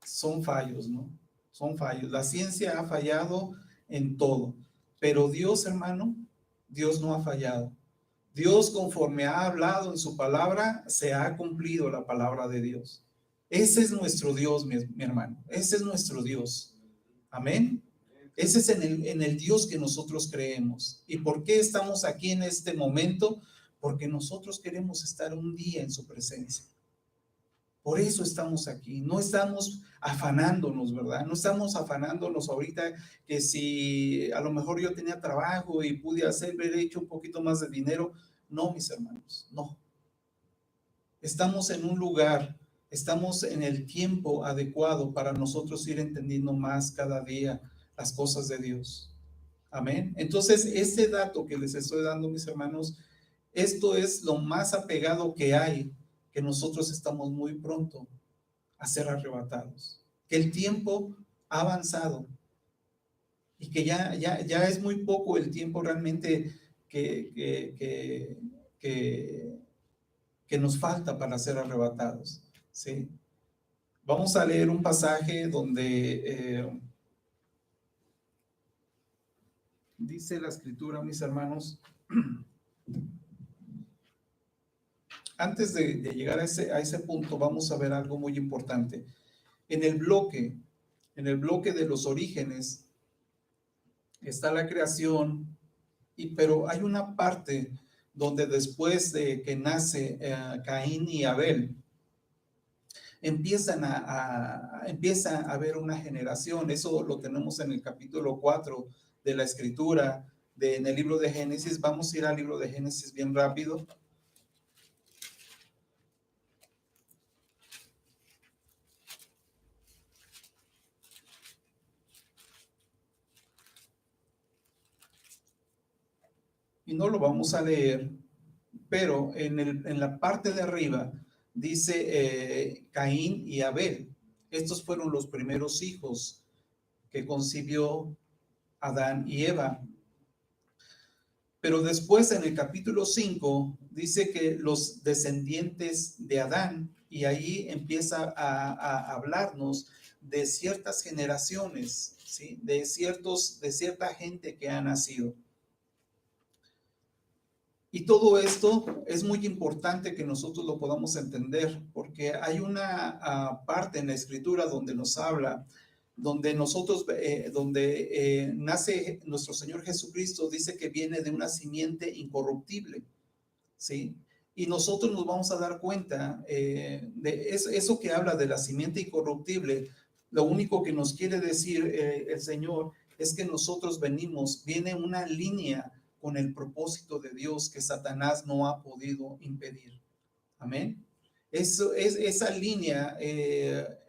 [SPEAKER 1] son fallos, ¿no? Son fallos. La ciencia ha fallado en todo, pero Dios, hermano, Dios no ha fallado. Dios, conforme ha hablado en su palabra, se ha cumplido la palabra de Dios. Ese es nuestro Dios, mi hermano. Ese es nuestro Dios. Amén. Ese es en el Dios que nosotros creemos. ¿Y por qué estamos aquí en este momento? Porque nosotros queremos estar un día en su presencia. Por eso estamos aquí, no estamos afanándonos, ¿verdad? No estamos afanándonos ahorita que si a lo mejor yo tenía trabajo y pude haber hecho un poquito más de dinero. No, mis hermanos, no. Estamos en un lugar, estamos en el tiempo adecuado para nosotros ir entendiendo más cada día las cosas de Dios. Amén. Entonces, este dato que les estoy dando, mis hermanos, esto es lo más apegado que hay, que nosotros estamos muy pronto a ser arrebatados, que el tiempo ha avanzado y que ya es muy poco el tiempo realmente que nos falta para ser arrebatados, ¿sí? Vamos a leer un pasaje donde dice la escritura, mis hermanos. Antes de llegar a ese punto, vamos a ver algo muy importante. En el bloque de los orígenes está la creación, pero hay una parte donde después de que nace Caín y Abel, empieza a haber una generación. Eso lo tenemos en el capítulo 4 de la escritura, en el libro de Génesis. Vamos a ir al libro de Génesis bien rápido. Y no lo vamos a leer, pero en la parte de arriba dice Caín y Abel. Estos fueron los primeros hijos que concibió Adán y Eva. Pero después en el capítulo 5 dice que los descendientes de Adán, y ahí empieza a hablarnos de ciertas generaciones, ¿sí? de cierta gente que ha nacido. Y todo esto es muy importante que nosotros lo podamos entender, porque hay una parte en la escritura donde nos habla, donde nace nuestro Señor Jesucristo, dice que viene de una simiente incorruptible, ¿sí? Y nosotros nos vamos a dar cuenta de eso que habla de la simiente incorruptible. Lo único que nos quiere decir el Señor es que nosotros viene una línea con el propósito de Dios que Satanás no ha podido impedir. Amén. Esa línea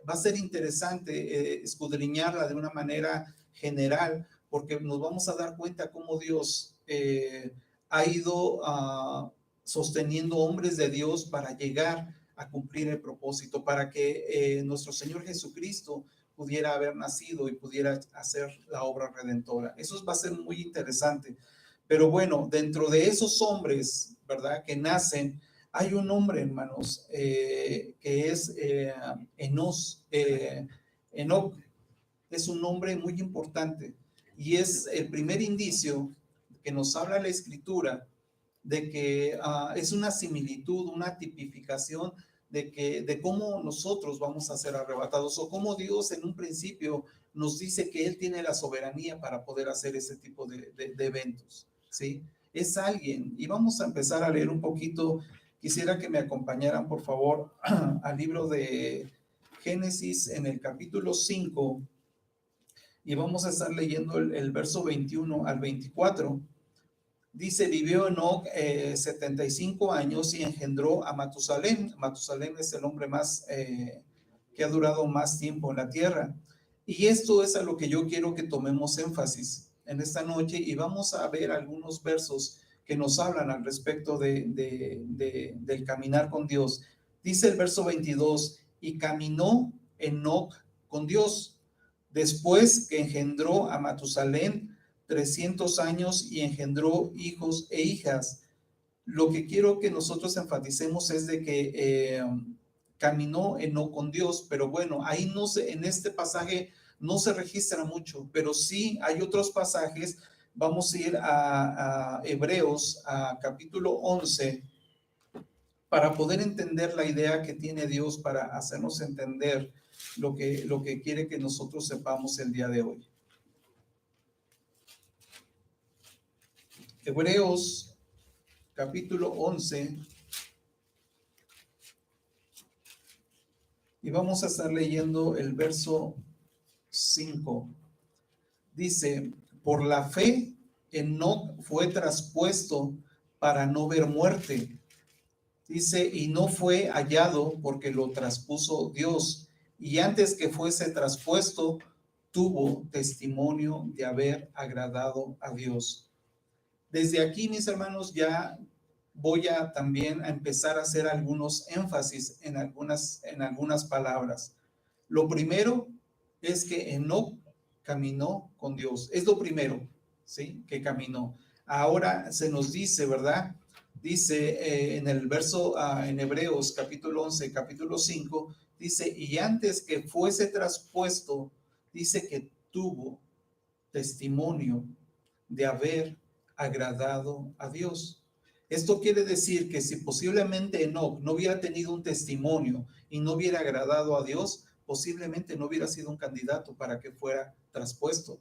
[SPEAKER 1] va a ser interesante escudriñarla de una manera general, porque nos vamos a dar cuenta cómo Dios ha ido sosteniendo hombres de Dios para llegar a cumplir el propósito, para que nuestro Señor Jesucristo pudiera haber nacido y pudiera hacer la obra redentora. Eso va a ser muy interesante. Pero bueno, dentro de esos hombres, ¿verdad? Que nacen, hay un hombre, hermanos, que es Enoc. Es un nombre muy importante y es el primer indicio que nos habla la Escritura de que es una similitud, una tipificación de cómo nosotros vamos a ser arrebatados o cómo Dios en un principio nos dice que Él tiene la soberanía para poder hacer ese tipo de eventos, ¿sí? Es alguien, y vamos a empezar a leer un poquito. Quisiera que me acompañaran, por favor, al libro de Génesis en el capítulo 5 y vamos a estar leyendo el verso 21 al 24. Dice, vivió Enoc 75 años y engendró a Matusalén. Matusalén es el hombre más que ha durado más tiempo en la tierra. Y esto es a lo que yo quiero que tomemos énfasis en esta noche y vamos a ver algunos versos que nos hablan al respecto del caminar con Dios. Dice el verso 22, y caminó Enoc con Dios después que engendró a Matusalén 300 años y engendró hijos e hijas. Lo que quiero que nosotros enfaticemos es de que caminó Enoc con Dios, pero bueno, ahí no se, en este pasaje no se registra mucho, pero sí hay otros pasajes. Vamos a ir a Hebreos, a capítulo 11, para poder entender la idea que tiene Dios para hacernos entender lo que quiere que nosotros sepamos el día de hoy. Hebreos capítulo 11 y vamos a estar leyendo el verso 5. Dice, por la fe Enoc fue traspuesto para no ver muerte. Dice, y no fue hallado porque lo traspuso Dios. Y antes que fuese traspuesto, tuvo testimonio de haber agradado a Dios. Desde aquí, mis hermanos, ya voy a también a empezar a hacer algunos énfasis en algunas palabras. Lo primero es que Enoc caminó con Dios. Es lo primero, ¿sí? Que caminó. Ahora se nos dice, ¿verdad? Dice en el verso, en Hebreos capítulo 11, capítulo 5, dice, y antes que fuese traspuesto, dice que tuvo testimonio de haber agradado a Dios. Esto quiere decir que si posiblemente Enoc no hubiera tenido un testimonio y no hubiera agradado a Dios, posiblemente no hubiera sido un candidato para que fuera traspuesto,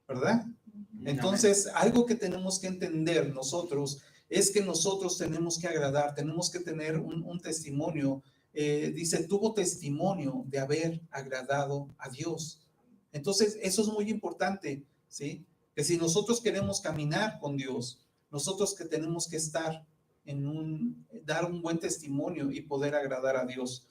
[SPEAKER 1] ¿verdad? Entonces, algo que tenemos que entender nosotros es que nosotros tenemos que agradar, tenemos que tener un testimonio. Dice, tuvo testimonio de haber agradado a Dios. Entonces, eso es muy importante, ¿sí? Que si nosotros queremos caminar con Dios, nosotros que tenemos que estar dar un buen testimonio y poder agradar a Dios.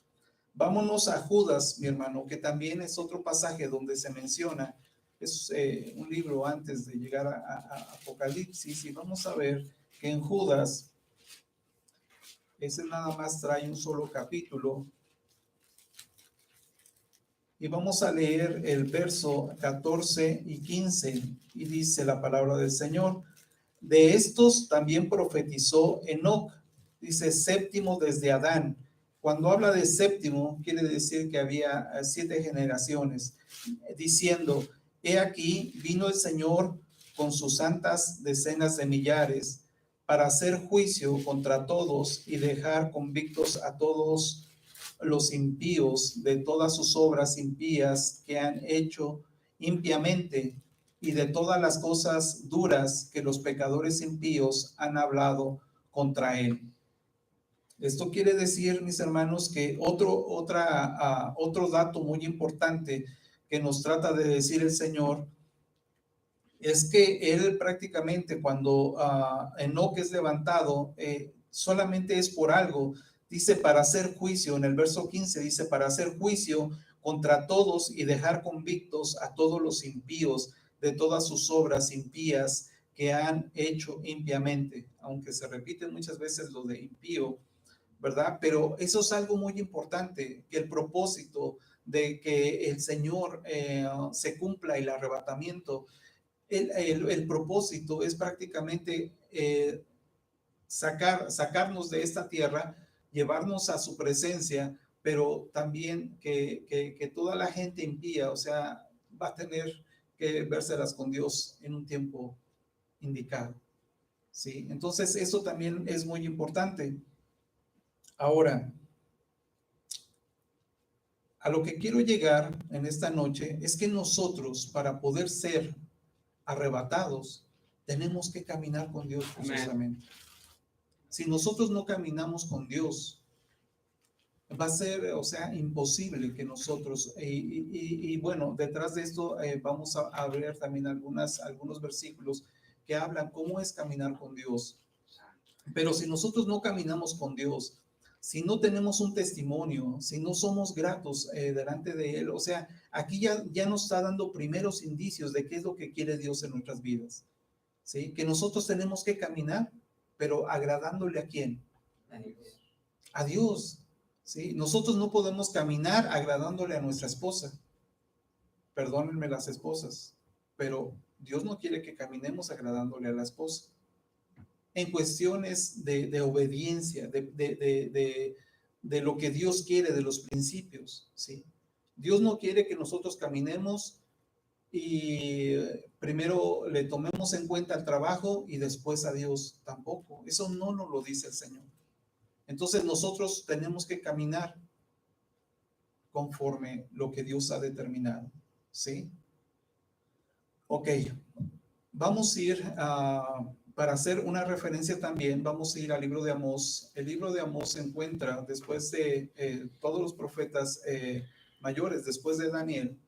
[SPEAKER 1] Vámonos a Judas, mi hermano, que también es otro pasaje donde se menciona, es un libro antes de llegar a Apocalipsis, y vamos a ver que en Judas, ese nada más trae un solo capítulo, y vamos a leer el verso 14 y 15, y dice la palabra del Señor, de estos también profetizó Enoc, dice séptimo desde Adán. Cuando habla de séptimo, quiere decir que había 7 generaciones, diciendo, he aquí vino el Señor con sus santas decenas de millares para hacer juicio contra todos y dejar convictos a todos los impíos de todas sus obras impías que han hecho impiamente y de todas las cosas duras que los pecadores impíos han hablado contra él. Esto quiere decir, mis hermanos, que otro dato muy importante que nos trata de decir el Señor es que él prácticamente cuando Enoc es levantado, solamente es por algo. Dice para hacer juicio, en el verso 15 dice para hacer juicio contra todos y dejar convictos a todos los impíos de todas sus obras impías que han hecho impiamente, aunque se repite muchas veces lo de impío, ¿verdad? Pero eso es algo muy importante, que el propósito de que el Señor se cumpla el arrebatamiento el propósito es prácticamente sacarnos de esta tierra, llevarnos a su presencia, pero también que toda la gente impía, o sea, va a tener que vérselas con Dios en un tiempo indicado. ¿Sí? Entonces, eso también es muy importante. Ahora, a lo que quiero llegar en esta noche es que nosotros, para poder ser arrebatados, tenemos que caminar con Dios forzosamente. Si nosotros no caminamos con Dios, va a ser, o sea, imposible que nosotros, y bueno, detrás de esto vamos a ver también algunos versículos que hablan cómo es caminar con Dios. Pero si nosotros no caminamos con Dios, si no tenemos un testimonio, si no somos gratos delante de Él, o sea, aquí ya nos está dando primeros indicios de qué es lo que quiere Dios en nuestras vidas. ¿Sí? Que nosotros tenemos que caminar, pero agradándole ¿a quién? A Dios. ¿Sí? Nosotros no podemos caminar agradándole a nuestra esposa. Perdónenme las esposas, pero Dios no quiere que caminemos agradándole a la esposa. En cuestiones de obediencia, de lo que Dios quiere, de los principios, ¿sí? Dios no quiere que nosotros caminemos y primero le tomemos en cuenta el trabajo y después a Dios. Tampoco. Eso no nos lo dice el Señor. Entonces nosotros tenemos que caminar conforme lo que Dios ha determinado, ¿sí? Ok, vamos a ir para hacer una referencia también, vamos a ir al libro de Amós. El libro de Amós se encuentra después de todos los profetas mayores, después de Daniel.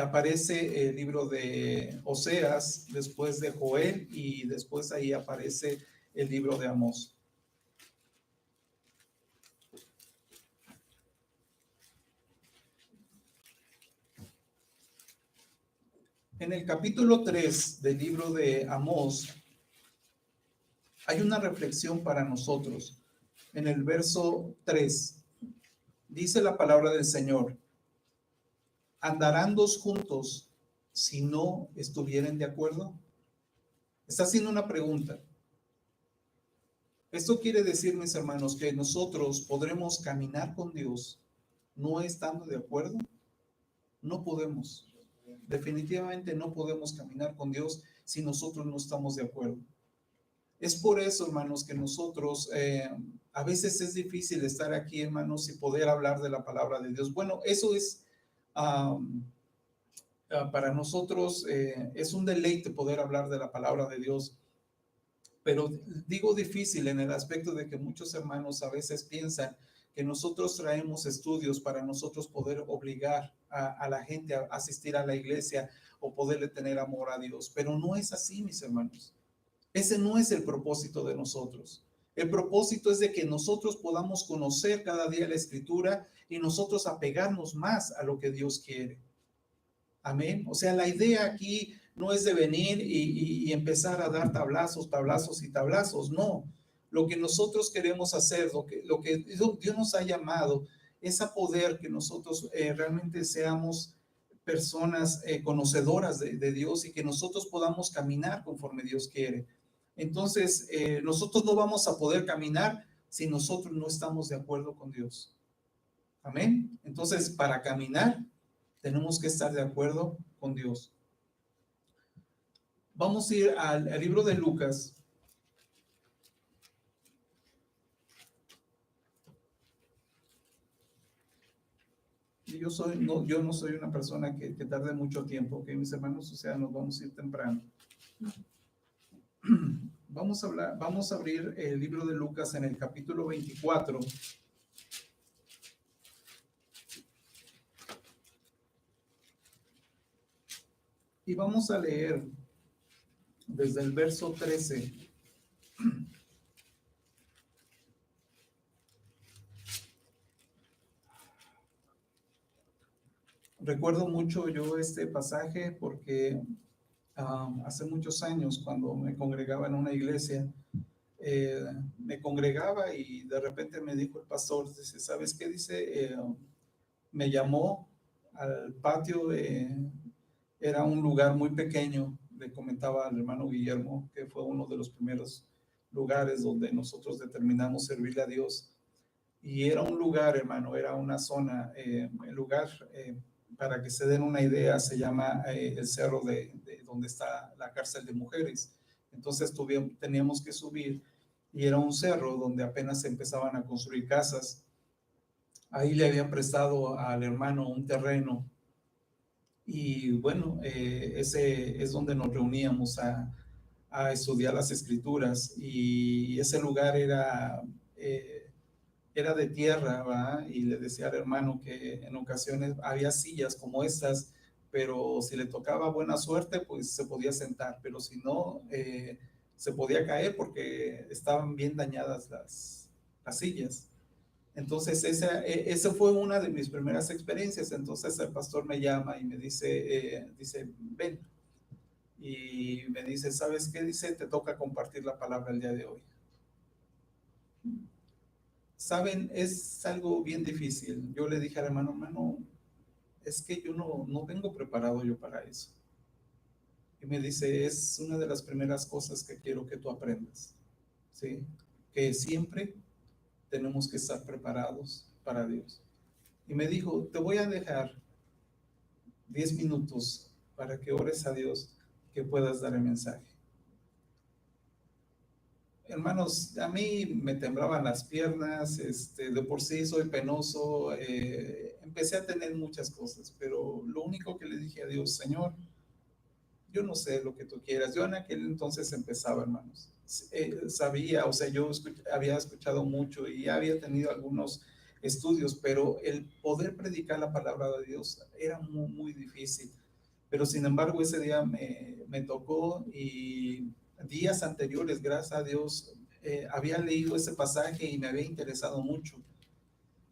[SPEAKER 1] Aparece el libro de Oseas, después de Joel, y después ahí aparece el libro de Amós. En el capítulo 3 del libro de Amós hay una reflexión para nosotros. En el verso 3 dice la palabra del Señor: ¿andarán dos juntos si no estuvieren de acuerdo? Está haciendo una pregunta. Esto quiere decir, mis hermanos, que nosotros podremos caminar con Dios no estando de acuerdo. No podemos. Definitivamente no podemos caminar con Dios si nosotros no estamos de acuerdo. Es por eso, hermanos, que nosotros a veces es difícil estar aquí, hermanos, y poder hablar de la palabra de Dios. Bueno, eso es para nosotros es un deleite poder hablar de la palabra de Dios. Pero digo difícil en el aspecto de que muchos hermanos a veces piensan que nosotros traemos estudios para nosotros poder obligar a la gente a asistir a la iglesia o poderle tener amor a Dios. Pero no es así, mis hermanos. Ese no es el propósito de nosotros. El propósito es de que nosotros podamos conocer cada día la Escritura y nosotros apegarnos más a lo que Dios quiere. Amén. O sea, la idea aquí no es de venir y empezar a dar tablazos, tablazos y tablazos. No. Lo que nosotros queremos hacer, lo que Dios nos ha llamado, es a poder que nosotros realmente seamos personas conocedoras de Dios y que nosotros podamos caminar conforme Dios quiere. Entonces, nosotros no vamos a poder caminar si nosotros no estamos de acuerdo con Dios. Amén. Entonces, para caminar, tenemos que estar de acuerdo con Dios. Vamos a ir al libro de Lucas. Yo no soy una persona que tarde mucho tiempo, ¿ok, mis hermanos? O sea, nos vamos a ir temprano. Vamos a abrir el libro de Lucas en el capítulo 24. Y vamos a leer desde el verso 13. Recuerdo mucho yo este pasaje porque hace muchos años, cuando me congregaba en una iglesia, me congregaba y de repente me dijo el pastor, dice, ¿sabes qué? Dice, me llamó al patio Era un lugar muy pequeño, le comentaba al hermano Guillermo, que fue uno de los primeros lugares donde nosotros determinamos servirle a Dios. Y era un lugar, hermano, era una zona, el lugar, para que se den una idea, se llama el cerro de donde está la cárcel de mujeres. Entonces teníamos que subir y era un cerro donde apenas se empezaban a construir casas. Ahí le habían prestado al hermano un terreno y bueno, ese es donde nos reuníamos a estudiar las escrituras y ese lugar era de tierra, ¿va? Y le decía al hermano que en ocasiones había sillas como estas, pero si le tocaba buena suerte, pues se podía sentar, pero si no, se podía caer porque estaban bien dañadas las sillas. Entonces, esa fue una de mis primeras experiencias. Entonces, el pastor me llama y me dice, ven. Y me dice, ¿sabes qué? Dice, te toca compartir la palabra el día de hoy. Saben, es algo bien difícil. Yo le dije al hermano, es que yo no vengo preparado yo para eso. Y me dice, es una de las primeras cosas que quiero que tú aprendas, ¿sí? Que siempre tenemos que estar preparados para Dios. Y me dijo, te voy a dejar 10 minutos para que ores a Dios, que puedas dar el mensaje. Hermanos, a mí me temblaban las piernas, de por sí soy penoso, empecé a tener muchas cosas, pero lo único que le dije a Dios, Señor, yo no sé lo que tú quieras. Yo en aquel entonces empezaba, hermanos. Sabía, o sea, había escuchado mucho y había tenido algunos estudios, pero el poder predicar la palabra de Dios era muy, muy difícil. Pero sin embargo, ese día me tocó y días anteriores, gracias a Dios, había leído ese pasaje y me había interesado mucho.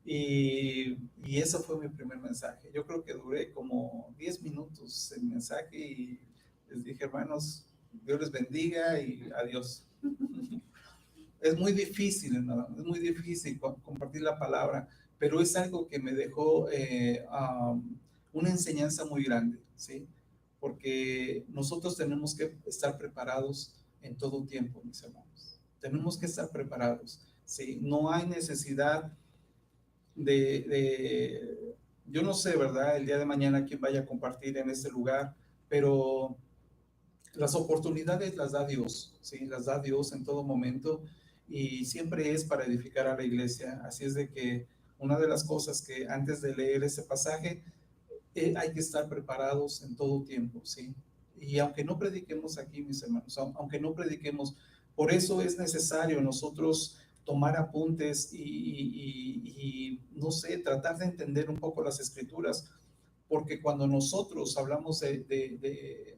[SPEAKER 1] Y ese fue mi primer mensaje. Yo creo que duré como 10 minutos el mensaje y les dije, hermanos, Dios les bendiga y adiós. Es muy difícil, ¿no? Es muy difícil compartir la palabra, pero es algo que me dejó una enseñanza muy grande, ¿sí? Porque nosotros tenemos que estar preparados en todo tiempo, mis hermanos. Tenemos que estar preparados, ¿sí? No hay necesidad yo no sé, ¿verdad? El día de mañana quién vaya a compartir en este lugar, pero las oportunidades las da Dios, ¿sí? Las da Dios en todo momento y siempre es para edificar a la iglesia. Así es de que una de las cosas que antes de leer ese pasaje, hay que estar preparados en todo tiempo, ¿sí? Y aunque no prediquemos aquí, mis hermanos, aunque no prediquemos, por eso es necesario nosotros tomar apuntes y no sé, tratar de entender un poco las escrituras, porque cuando nosotros hablamos le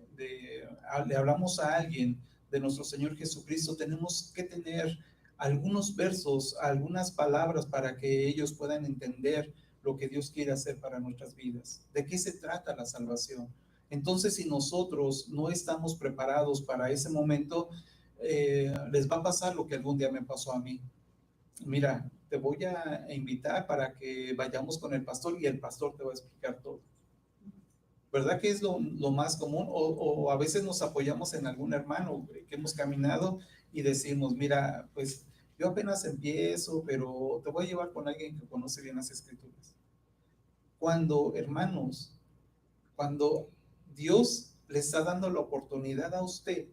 [SPEAKER 1] hablamos a alguien de nuestro Señor Jesucristo, tenemos que tener algunos versos, algunas palabras para que ellos puedan entender lo que Dios quiere hacer para nuestras vidas. ¿De qué se trata la salvación? Entonces, si nosotros no estamos preparados para ese momento, les va a pasar lo que algún día me pasó a mí. Mira, te voy a invitar para que vayamos con el pastor y el pastor te va a explicar todo. ¿Verdad que es lo más común? O a veces nos apoyamos en algún hermano que hemos caminado y decimos, mira, pues yo apenas empiezo, pero te voy a llevar con alguien que conoce bien las escrituras. Cuando, hermanos, cuando Dios le está dando la oportunidad a usted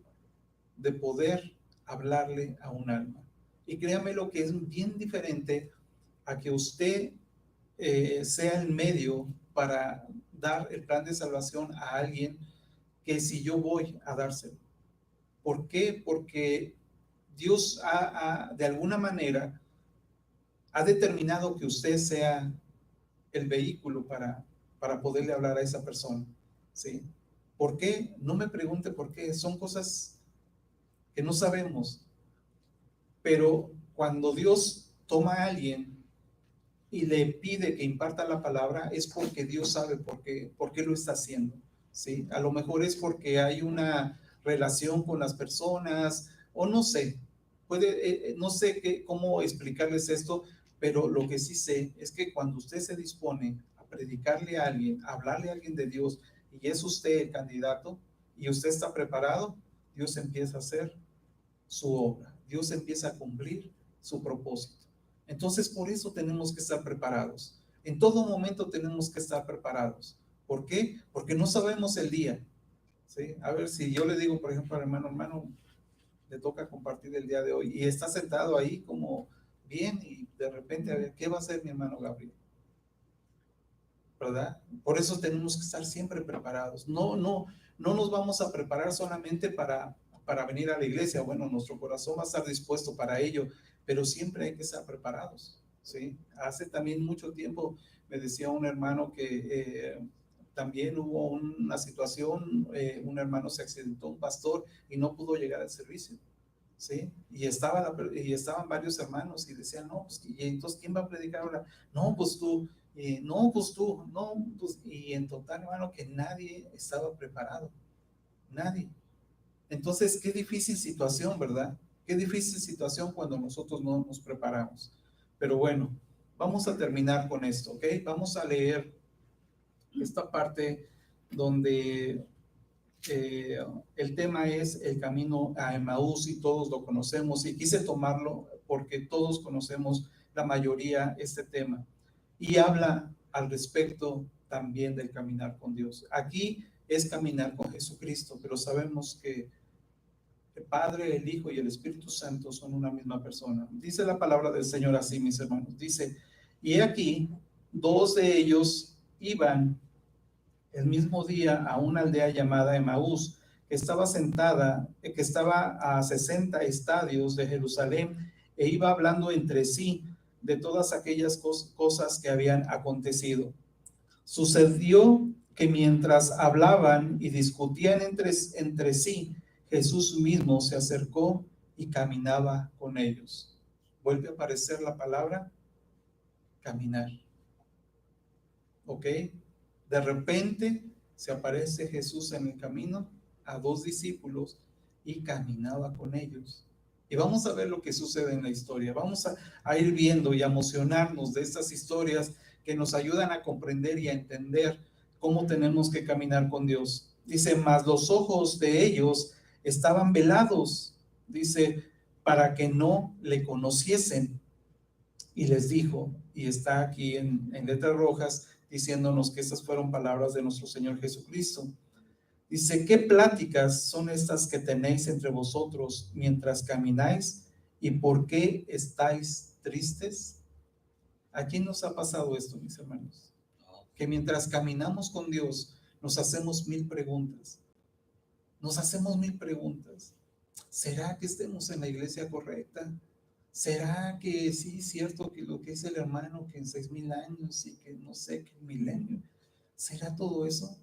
[SPEAKER 1] de poder hablarle a un alma. Y créame lo que es bien diferente a que usted sea el medio para dar el plan de salvación a alguien que si yo voy a dárselo. ¿Por qué? Porque Dios de alguna manera ha determinado que usted sea el vehículo para poderle hablar a esa persona, ¿sí? ¿Por qué? No me pregunte por qué, son cosas que no sabemos, pero cuando Dios toma a alguien y le pide que imparta la palabra, es porque Dios sabe por qué lo está haciendo, ¿sí? A lo mejor es porque hay una relación con las personas, o no sé, no sé cómo explicarles esto, pero lo que sí sé es que cuando usted se dispone a predicarle a alguien, a hablarle a alguien de Dios, y es usted el candidato y usted está preparado, Dios empieza a hacer su obra, Dios empieza a cumplir su propósito. Entonces, por eso tenemos que estar preparados. En todo momento tenemos que estar preparados. ¿Por qué? Porque no sabemos el día. ¿Sí? A ver, si yo le digo, por ejemplo, al hermano, le toca compartir el día de hoy y está sentado ahí como bien y de repente, a ver, ¿qué va a hacer mi hermano Gabriel? ¿Verdad? Por eso tenemos que estar siempre preparados. No nos vamos a preparar solamente para venir a la iglesia. Bueno, nuestro corazón va a estar dispuesto para ello, pero siempre hay que estar preparados. ¿Sí? Hace también mucho tiempo me decía un hermano que también hubo una situación, un hermano se accidentó, un pastor, y no pudo llegar al servicio. ¿Sí? Y estaban varios hermanos y decían, no, pues, y entonces, ¿quién va a predicar ahora? No, pues tú, no, pues tú, no, pues, y en total, hermano, que nadie estaba preparado, nadie. Entonces, qué difícil situación, ¿verdad? Qué difícil situación cuando nosotros no nos preparamos. Pero bueno, vamos a terminar con esto, ¿ok? Vamos a leer esta parte donde el tema es el camino a Emaús y todos lo conocemos, y quise tomarlo porque todos conocemos la mayoría este tema, y habla al respecto también del caminar con Dios. Aquí es caminar con Jesucristo, pero sabemos que el Padre, el Hijo y el Espíritu Santo son una misma persona. Dice la palabra del Señor así, mis hermanos, dice, y aquí 2 de ellos iban el mismo día a una aldea llamada Emaús, que estaba a 60 estadios de Jerusalén, e iba hablando entre sí de todas aquellas cosas que habían acontecido. Sucedió que mientras hablaban y discutían entre sí, Jesús mismo se acercó y caminaba con ellos. Vuelve a aparecer la palabra caminar. ¿Ok? De repente se aparece Jesús en el camino a 2 discípulos y caminaba con ellos. Y vamos a ver lo que sucede en la historia. Vamos a ir viendo y a emocionarnos de estas historias que nos ayudan a comprender y a entender cómo tenemos que caminar con Dios. Dice, mas los ojos de ellos estaban velados, dice, para que no le conociesen. Y les dijo, y está aquí en letras rojas, diciéndonos que estas fueron palabras de nuestro Señor Jesucristo. Dice, ¿qué pláticas son estas que tenéis entre vosotros mientras camináis? ¿Y por qué estáis tristes? ¿A quién nos ha pasado esto, mis hermanos? Que mientras caminamos con Dios, nos hacemos 1000 preguntas. Nos hacemos 1000 preguntas. ¿Será que estemos en la iglesia correcta? ¿Será que sí es cierto que lo que es el hermano que en 6000 años y que no sé qué milenio? ¿Será todo eso?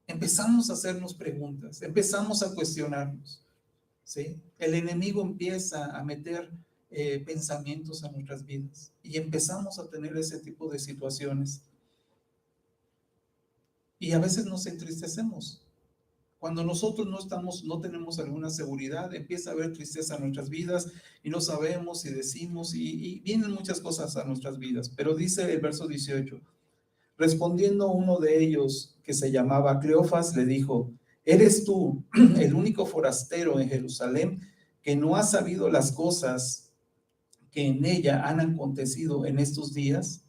[SPEAKER 1] Empezamos a hacernos preguntas, empezamos a cuestionarnos, ¿sí? El enemigo empieza a meter pensamientos a nuestras vidas y empezamos a tener ese tipo de situaciones. Y a veces nos entristecemos. Cuando nosotros no tenemos alguna seguridad, empieza a haber tristeza en nuestras vidas y no sabemos y decimos y vienen muchas cosas a nuestras vidas. Pero dice el verso 18, respondiendo uno de ellos que se llamaba Cleofas, le dijo, ¿eres tú el único forastero en Jerusalén que no ha sabido las cosas que en ella han acontecido en estos días?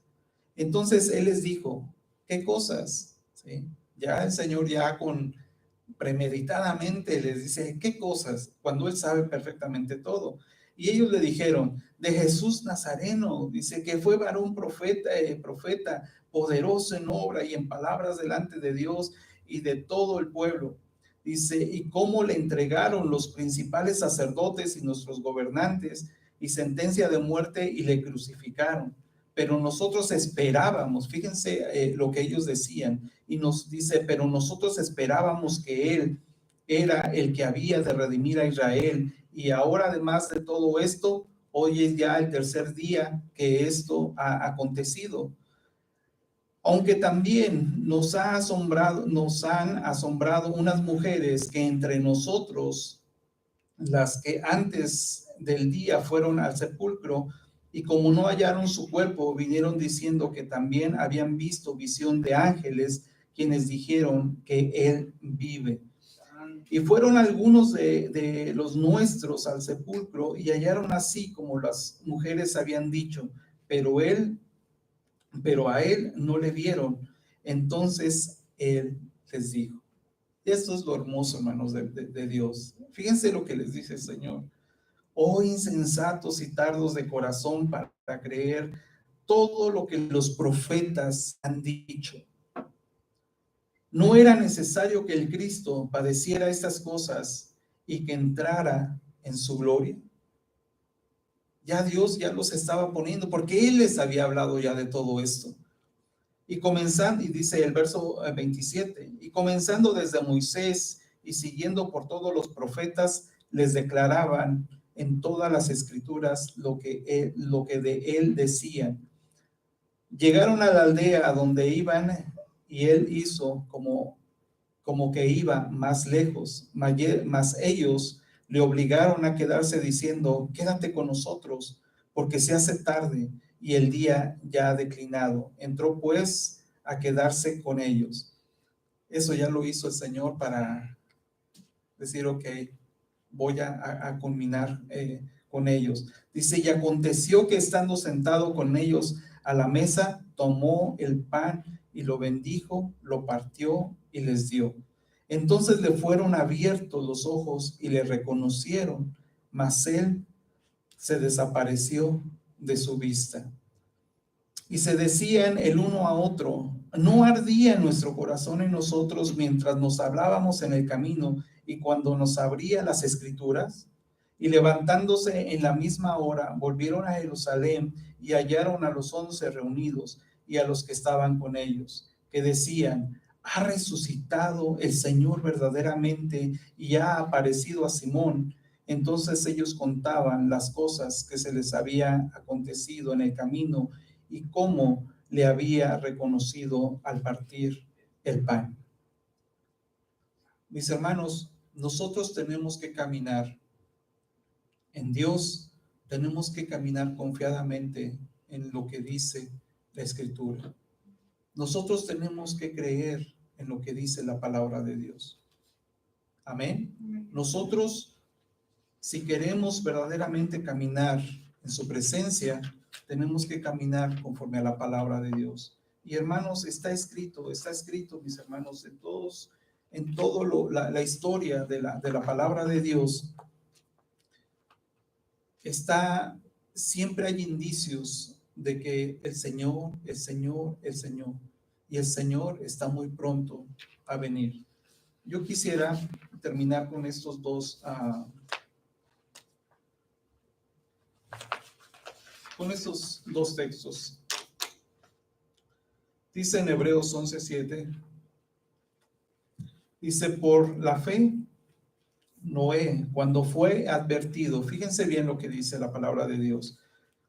[SPEAKER 1] Entonces él les dijo, ¿qué cosas? ¿Sí? Ya el Señor ya premeditadamente les dice, ¿qué cosas? Cuando él sabe perfectamente todo. Y ellos le dijeron, de Jesús Nazareno, dice que fue varón profeta, poderoso en obra y en palabras delante de Dios y de todo el pueblo. Dice, y cómo le entregaron los principales sacerdotes y nuestros gobernantes y sentencia de muerte y le crucificaron. Pero nosotros esperábamos, fíjense lo que ellos decían, y nos dice, pero nosotros esperábamos que él era el que había de redimir a Israel, y ahora además de todo esto, hoy es ya el 3er día que esto ha acontecido. Aunque también nos han asombrado unas mujeres que entre nosotros, las que antes del día fueron al sepulcro, y como no hallaron su cuerpo, vinieron diciendo que también habían visto visión de ángeles quienes dijeron que él vive. Y fueron algunos de los nuestros al sepulcro y hallaron así como las mujeres habían dicho, pero a él no le vieron. Entonces él les dijo. Y esto es lo hermoso, hermanos, de Dios. Fíjense lo que les dice el Señor. Oh insensatos y tardos de corazón para creer todo lo que los profetas han dicho. ¿No era necesario que el Cristo padeciera estas cosas y que entrara en su gloria? Ya Dios ya los estaba poniendo, porque Él les había hablado ya de todo esto. Y comenzando, y dice el verso 27, y comenzando desde Moisés y siguiendo por todos los profetas, les declaraban en todas las escrituras lo que de Él decían. Llegaron a la aldea donde iban y Él hizo como que iba más lejos, mas ellos le obligaron a quedarse diciendo, quédate con nosotros, porque se hace tarde y el día ya ha declinado. Entró pues a quedarse con ellos. Eso ya lo hizo el Señor para decir, ok, voy a culminar con ellos. Dice, y aconteció que estando sentado con ellos a la mesa, tomó el pan y lo bendijo, lo partió y les dio. Entonces le fueron abiertos los ojos y le reconocieron, mas él se desapareció de su vista. Y se decían el uno a otro, ¿no ardía nuestro corazón en nosotros mientras nos hablábamos en el camino y cuando nos abría las escrituras? Y levantándose en la misma hora, volvieron a Jerusalén y hallaron a los 11 reunidos y a los que estaban con ellos, que decían, ha resucitado el Señor verdaderamente y ha aparecido a Simón. Entonces ellos contaban las cosas que se les había acontecido en el camino y cómo le había reconocido al partir el pan. Mis hermanos, nosotros tenemos que caminar en Dios, tenemos que caminar confiadamente en lo que dice la Escritura. Nosotros tenemos que creer en lo que dice la palabra de Dios. Amén. Nosotros, si queremos verdaderamente caminar en su presencia, tenemos que caminar conforme a la palabra de Dios. Y hermanos, está escrito, mis hermanos, en todo la historia de la palabra de Dios. Siempre hay indicios de que el Señor, y el Señor está muy pronto a venir. Yo quisiera terminar con estos dos textos. Dice en Hebreos 11:7, dice, por la fe, Noé, cuando fue advertido, fíjense bien lo que dice la palabra de Dios,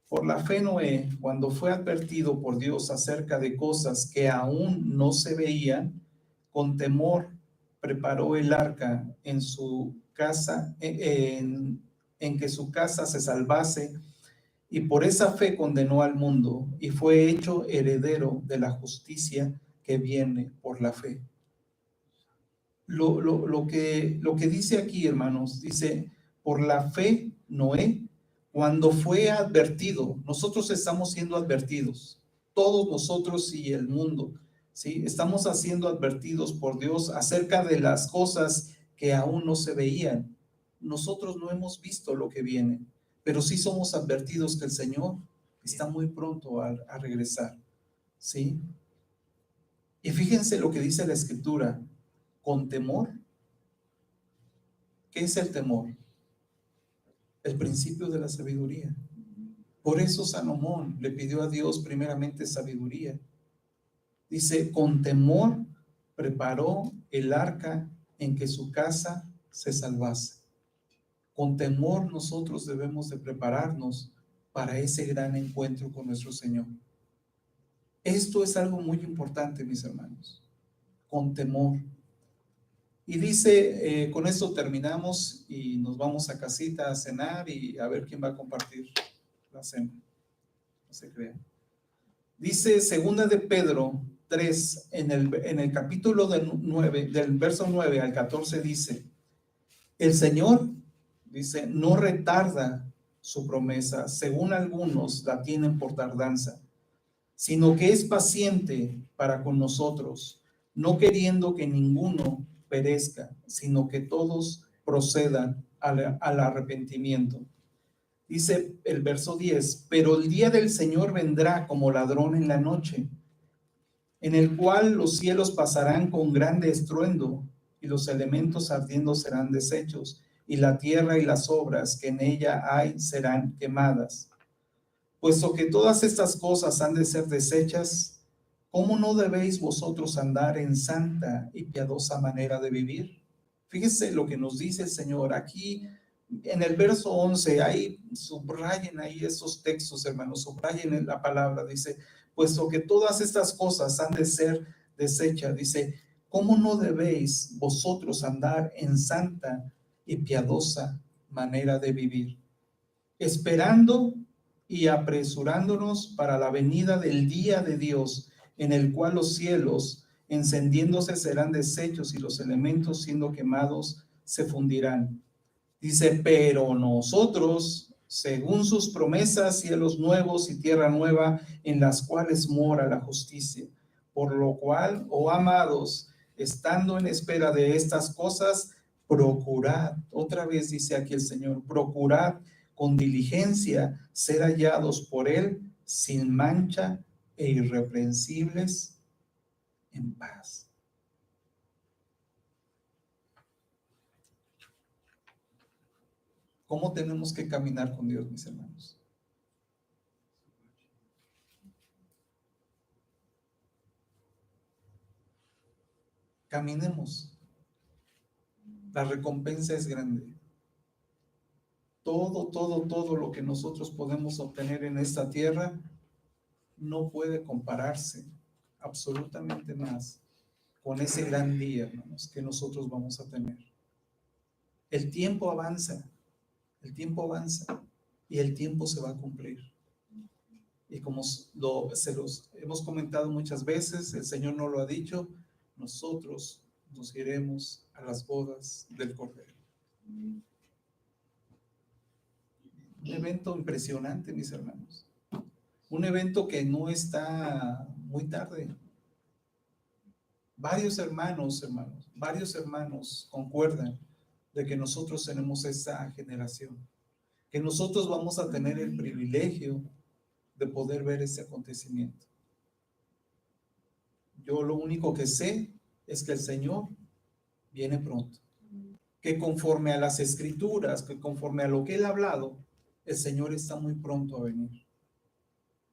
[SPEAKER 1] por la fe Noé, cuando fue advertido por Dios acerca de cosas que aún no se veían, con temor preparó el arca en su casa, en que su casa se salvase, y por esa fe condenó al mundo y fue hecho heredero de la justicia que viene por la fe. Lo que dice aquí, hermanos, dice, por la fe Noé, cuando fue advertido, nosotros estamos siendo advertidos, todos nosotros y el mundo, ¿sí? Estamos siendo advertidos por Dios acerca de las cosas que aún no se veían. Nosotros no hemos visto lo que viene, pero sí somos advertidos que el Señor está muy pronto a regresar, ¿sí? Y fíjense lo que dice la Escritura, con temor. ¿Qué es el temor? El principio de la sabiduría. Por eso Salomón le pidió a Dios primeramente sabiduría. Dice, con temor preparó el arca en que su casa se salvase. Con temor nosotros debemos de prepararnos para ese gran encuentro con nuestro Señor. Esto es algo muy importante, mis hermanos. Con temor. Y dice, con esto terminamos y nos vamos a casita a cenar y a ver quién va a compartir la cena. No se crean. Dice segunda de Pedro 3, en el capítulo 9, del verso 9 al 14 dice, el Señor, dice, no retarda su promesa, según algunos la tienen por tardanza, sino que es paciente para con nosotros, no queriendo que ninguno perezca, sino que todos procedan al arrepentimiento. Dice el verso 10, pero el día del Señor vendrá como ladrón en la noche, en el cual los cielos pasarán con grande estruendo, y los elementos ardiendo serán deshechos, y la tierra y las obras que en ella hay serán quemadas. Puesto que todas estas cosas han de ser deshechas, ¿cómo no debéis vosotros andar en santa y piadosa manera de vivir? Fíjese lo que nos dice el Señor aquí en el verso 11, ahí subrayen ahí esos textos, hermanos, subrayen la palabra, dice, puesto que todas estas cosas han de ser deshechas, dice, ¿cómo no debéis vosotros andar en santa y piadosa manera de vivir? Esperando y apresurándonos para la venida del día de Dios, en el cual los cielos encendiéndose serán deshechos y los elementos siendo quemados se fundirán. Dice, pero nosotros, según sus promesas, cielos nuevos y tierra nueva, en las cuales mora la justicia. Por lo cual, oh amados, estando en espera de estas cosas, procurad, otra vez dice aquí el Señor, procurad con diligencia ser hallados por Él sin mancha e irreprensibles en paz. ¿Cómo tenemos que caminar con Dios, mis hermanos? Caminemos. La recompensa es grande. Todo lo que nosotros podemos obtener en esta tierra no puede compararse absolutamente más con ese gran día, hermanos, que nosotros vamos a tener. El tiempo avanza y el tiempo se va a cumplir. Y como se los hemos comentado muchas veces, el Señor nos lo ha dicho, nosotros nos iremos a las bodas del Cordero. Un evento impresionante, mis hermanos. Un evento que no está muy tarde. Varios hermanos concuerdan de que nosotros tenemos esta generación, que nosotros vamos a tener el privilegio de poder ver ese acontecimiento. Yo lo único que sé es que el Señor viene pronto, que conforme a las escrituras, que conforme a lo que Él ha hablado, el Señor está muy pronto a venir.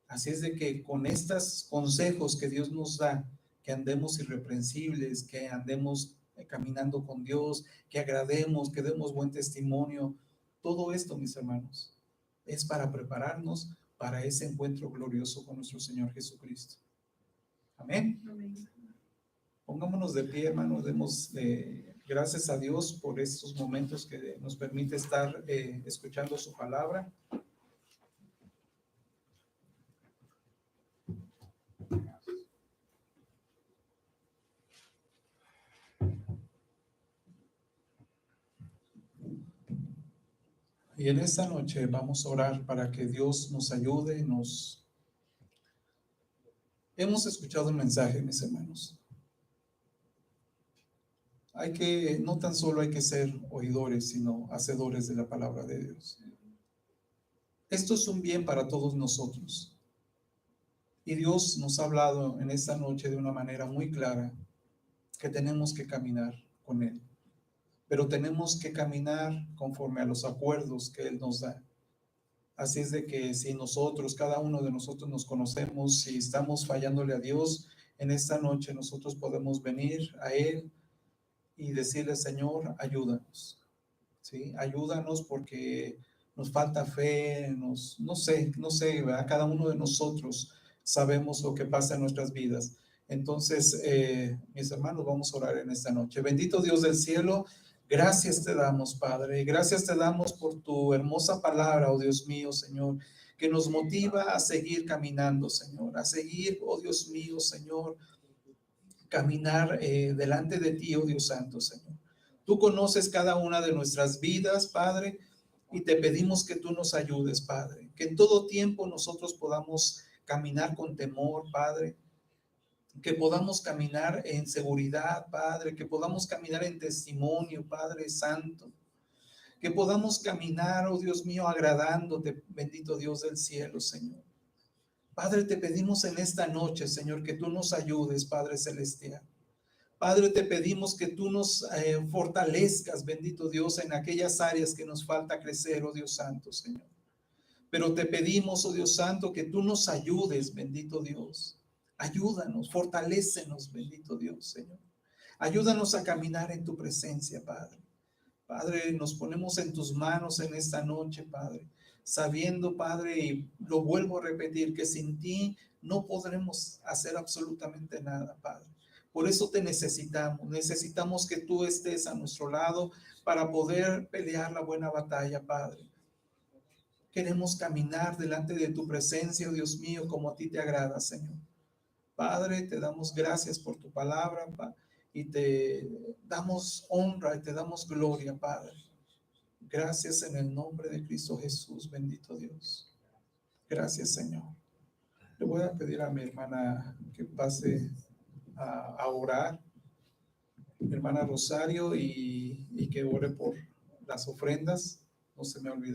[SPEAKER 1] Así es de que con estos consejos que Dios nos da, que andemos irreprensibles, que andemos caminando con Dios, que agrademos, que demos buen testimonio, todo esto, mis hermanos, es para prepararnos para ese encuentro glorioso con nuestro Señor Jesucristo. Amén.
[SPEAKER 2] Amén.
[SPEAKER 1] Pongámonos de pie, hermanos, demos gracias a Dios por estos momentos que nos permite estar escuchando su palabra. Y en esta noche vamos a orar para que Dios nos ayude, Hemos escuchado un mensaje, mis hermanos. No tan solo hay que ser oidores, sino hacedores de la palabra de Dios. Esto es un bien para todos nosotros. Y Dios nos ha hablado en esta noche de una manera muy clara que tenemos que caminar con Él. Pero tenemos que caminar conforme a los acuerdos que Él nos da. Así es de que si nosotros, cada uno de nosotros nos conocemos, si estamos fallándole a Dios, en esta noche nosotros podemos venir a Él y decirle, Señor, ayúdanos, ¿sí? Ayúdanos porque nos falta fe, no sé, ¿verdad? Cada uno de nosotros sabemos lo que pasa en nuestras vidas. Entonces, mis hermanos, vamos a orar en esta noche. Bendito Dios del cielo, gracias te damos, Padre. Gracias te damos por tu hermosa palabra, oh Dios mío, Señor, que nos motiva a seguir caminando, Señor, a seguir, oh Dios mío, Señor, caminar delante de ti, oh Dios Santo, Señor. Tú conoces cada una de nuestras vidas, Padre, y te pedimos que tú nos ayudes, Padre, que en todo tiempo nosotros podamos caminar con temor, Padre, que podamos caminar en seguridad, Padre, que podamos caminar en testimonio, Padre Santo, que podamos caminar, oh Dios mío, agradándote, bendito Dios del cielo, Señor. Padre, te pedimos en esta noche, Señor, que tú nos ayudes, Padre Celestial. Padre, te pedimos que tú nos fortalezcas, bendito Dios, en aquellas áreas que nos falta crecer, oh Dios Santo, Señor. Pero te pedimos, oh Dios Santo, que tú nos ayudes, bendito Dios. Ayúdanos, fortalécenos, bendito Dios, Señor. Ayúdanos a caminar en tu presencia, Padre. Padre, nos ponemos en tus manos en esta noche, Padre, sabiendo, Padre, y lo vuelvo a repetir, que sin ti no podremos hacer absolutamente nada, Padre. Por eso te necesitamos que tú estés a nuestro lado para poder pelear la buena batalla, Padre. Queremos caminar delante de tu presencia, oh Dios mío, como a ti te agrada, Señor. Padre, te damos gracias por tu palabra, y te damos honra y te damos gloria, Padre. Gracias en el nombre de Cristo Jesús, bendito Dios. Gracias, Señor. Le voy a pedir a mi hermana que pase a orar, mi hermana Rosario, y que ore por las ofrendas. No se me olvide.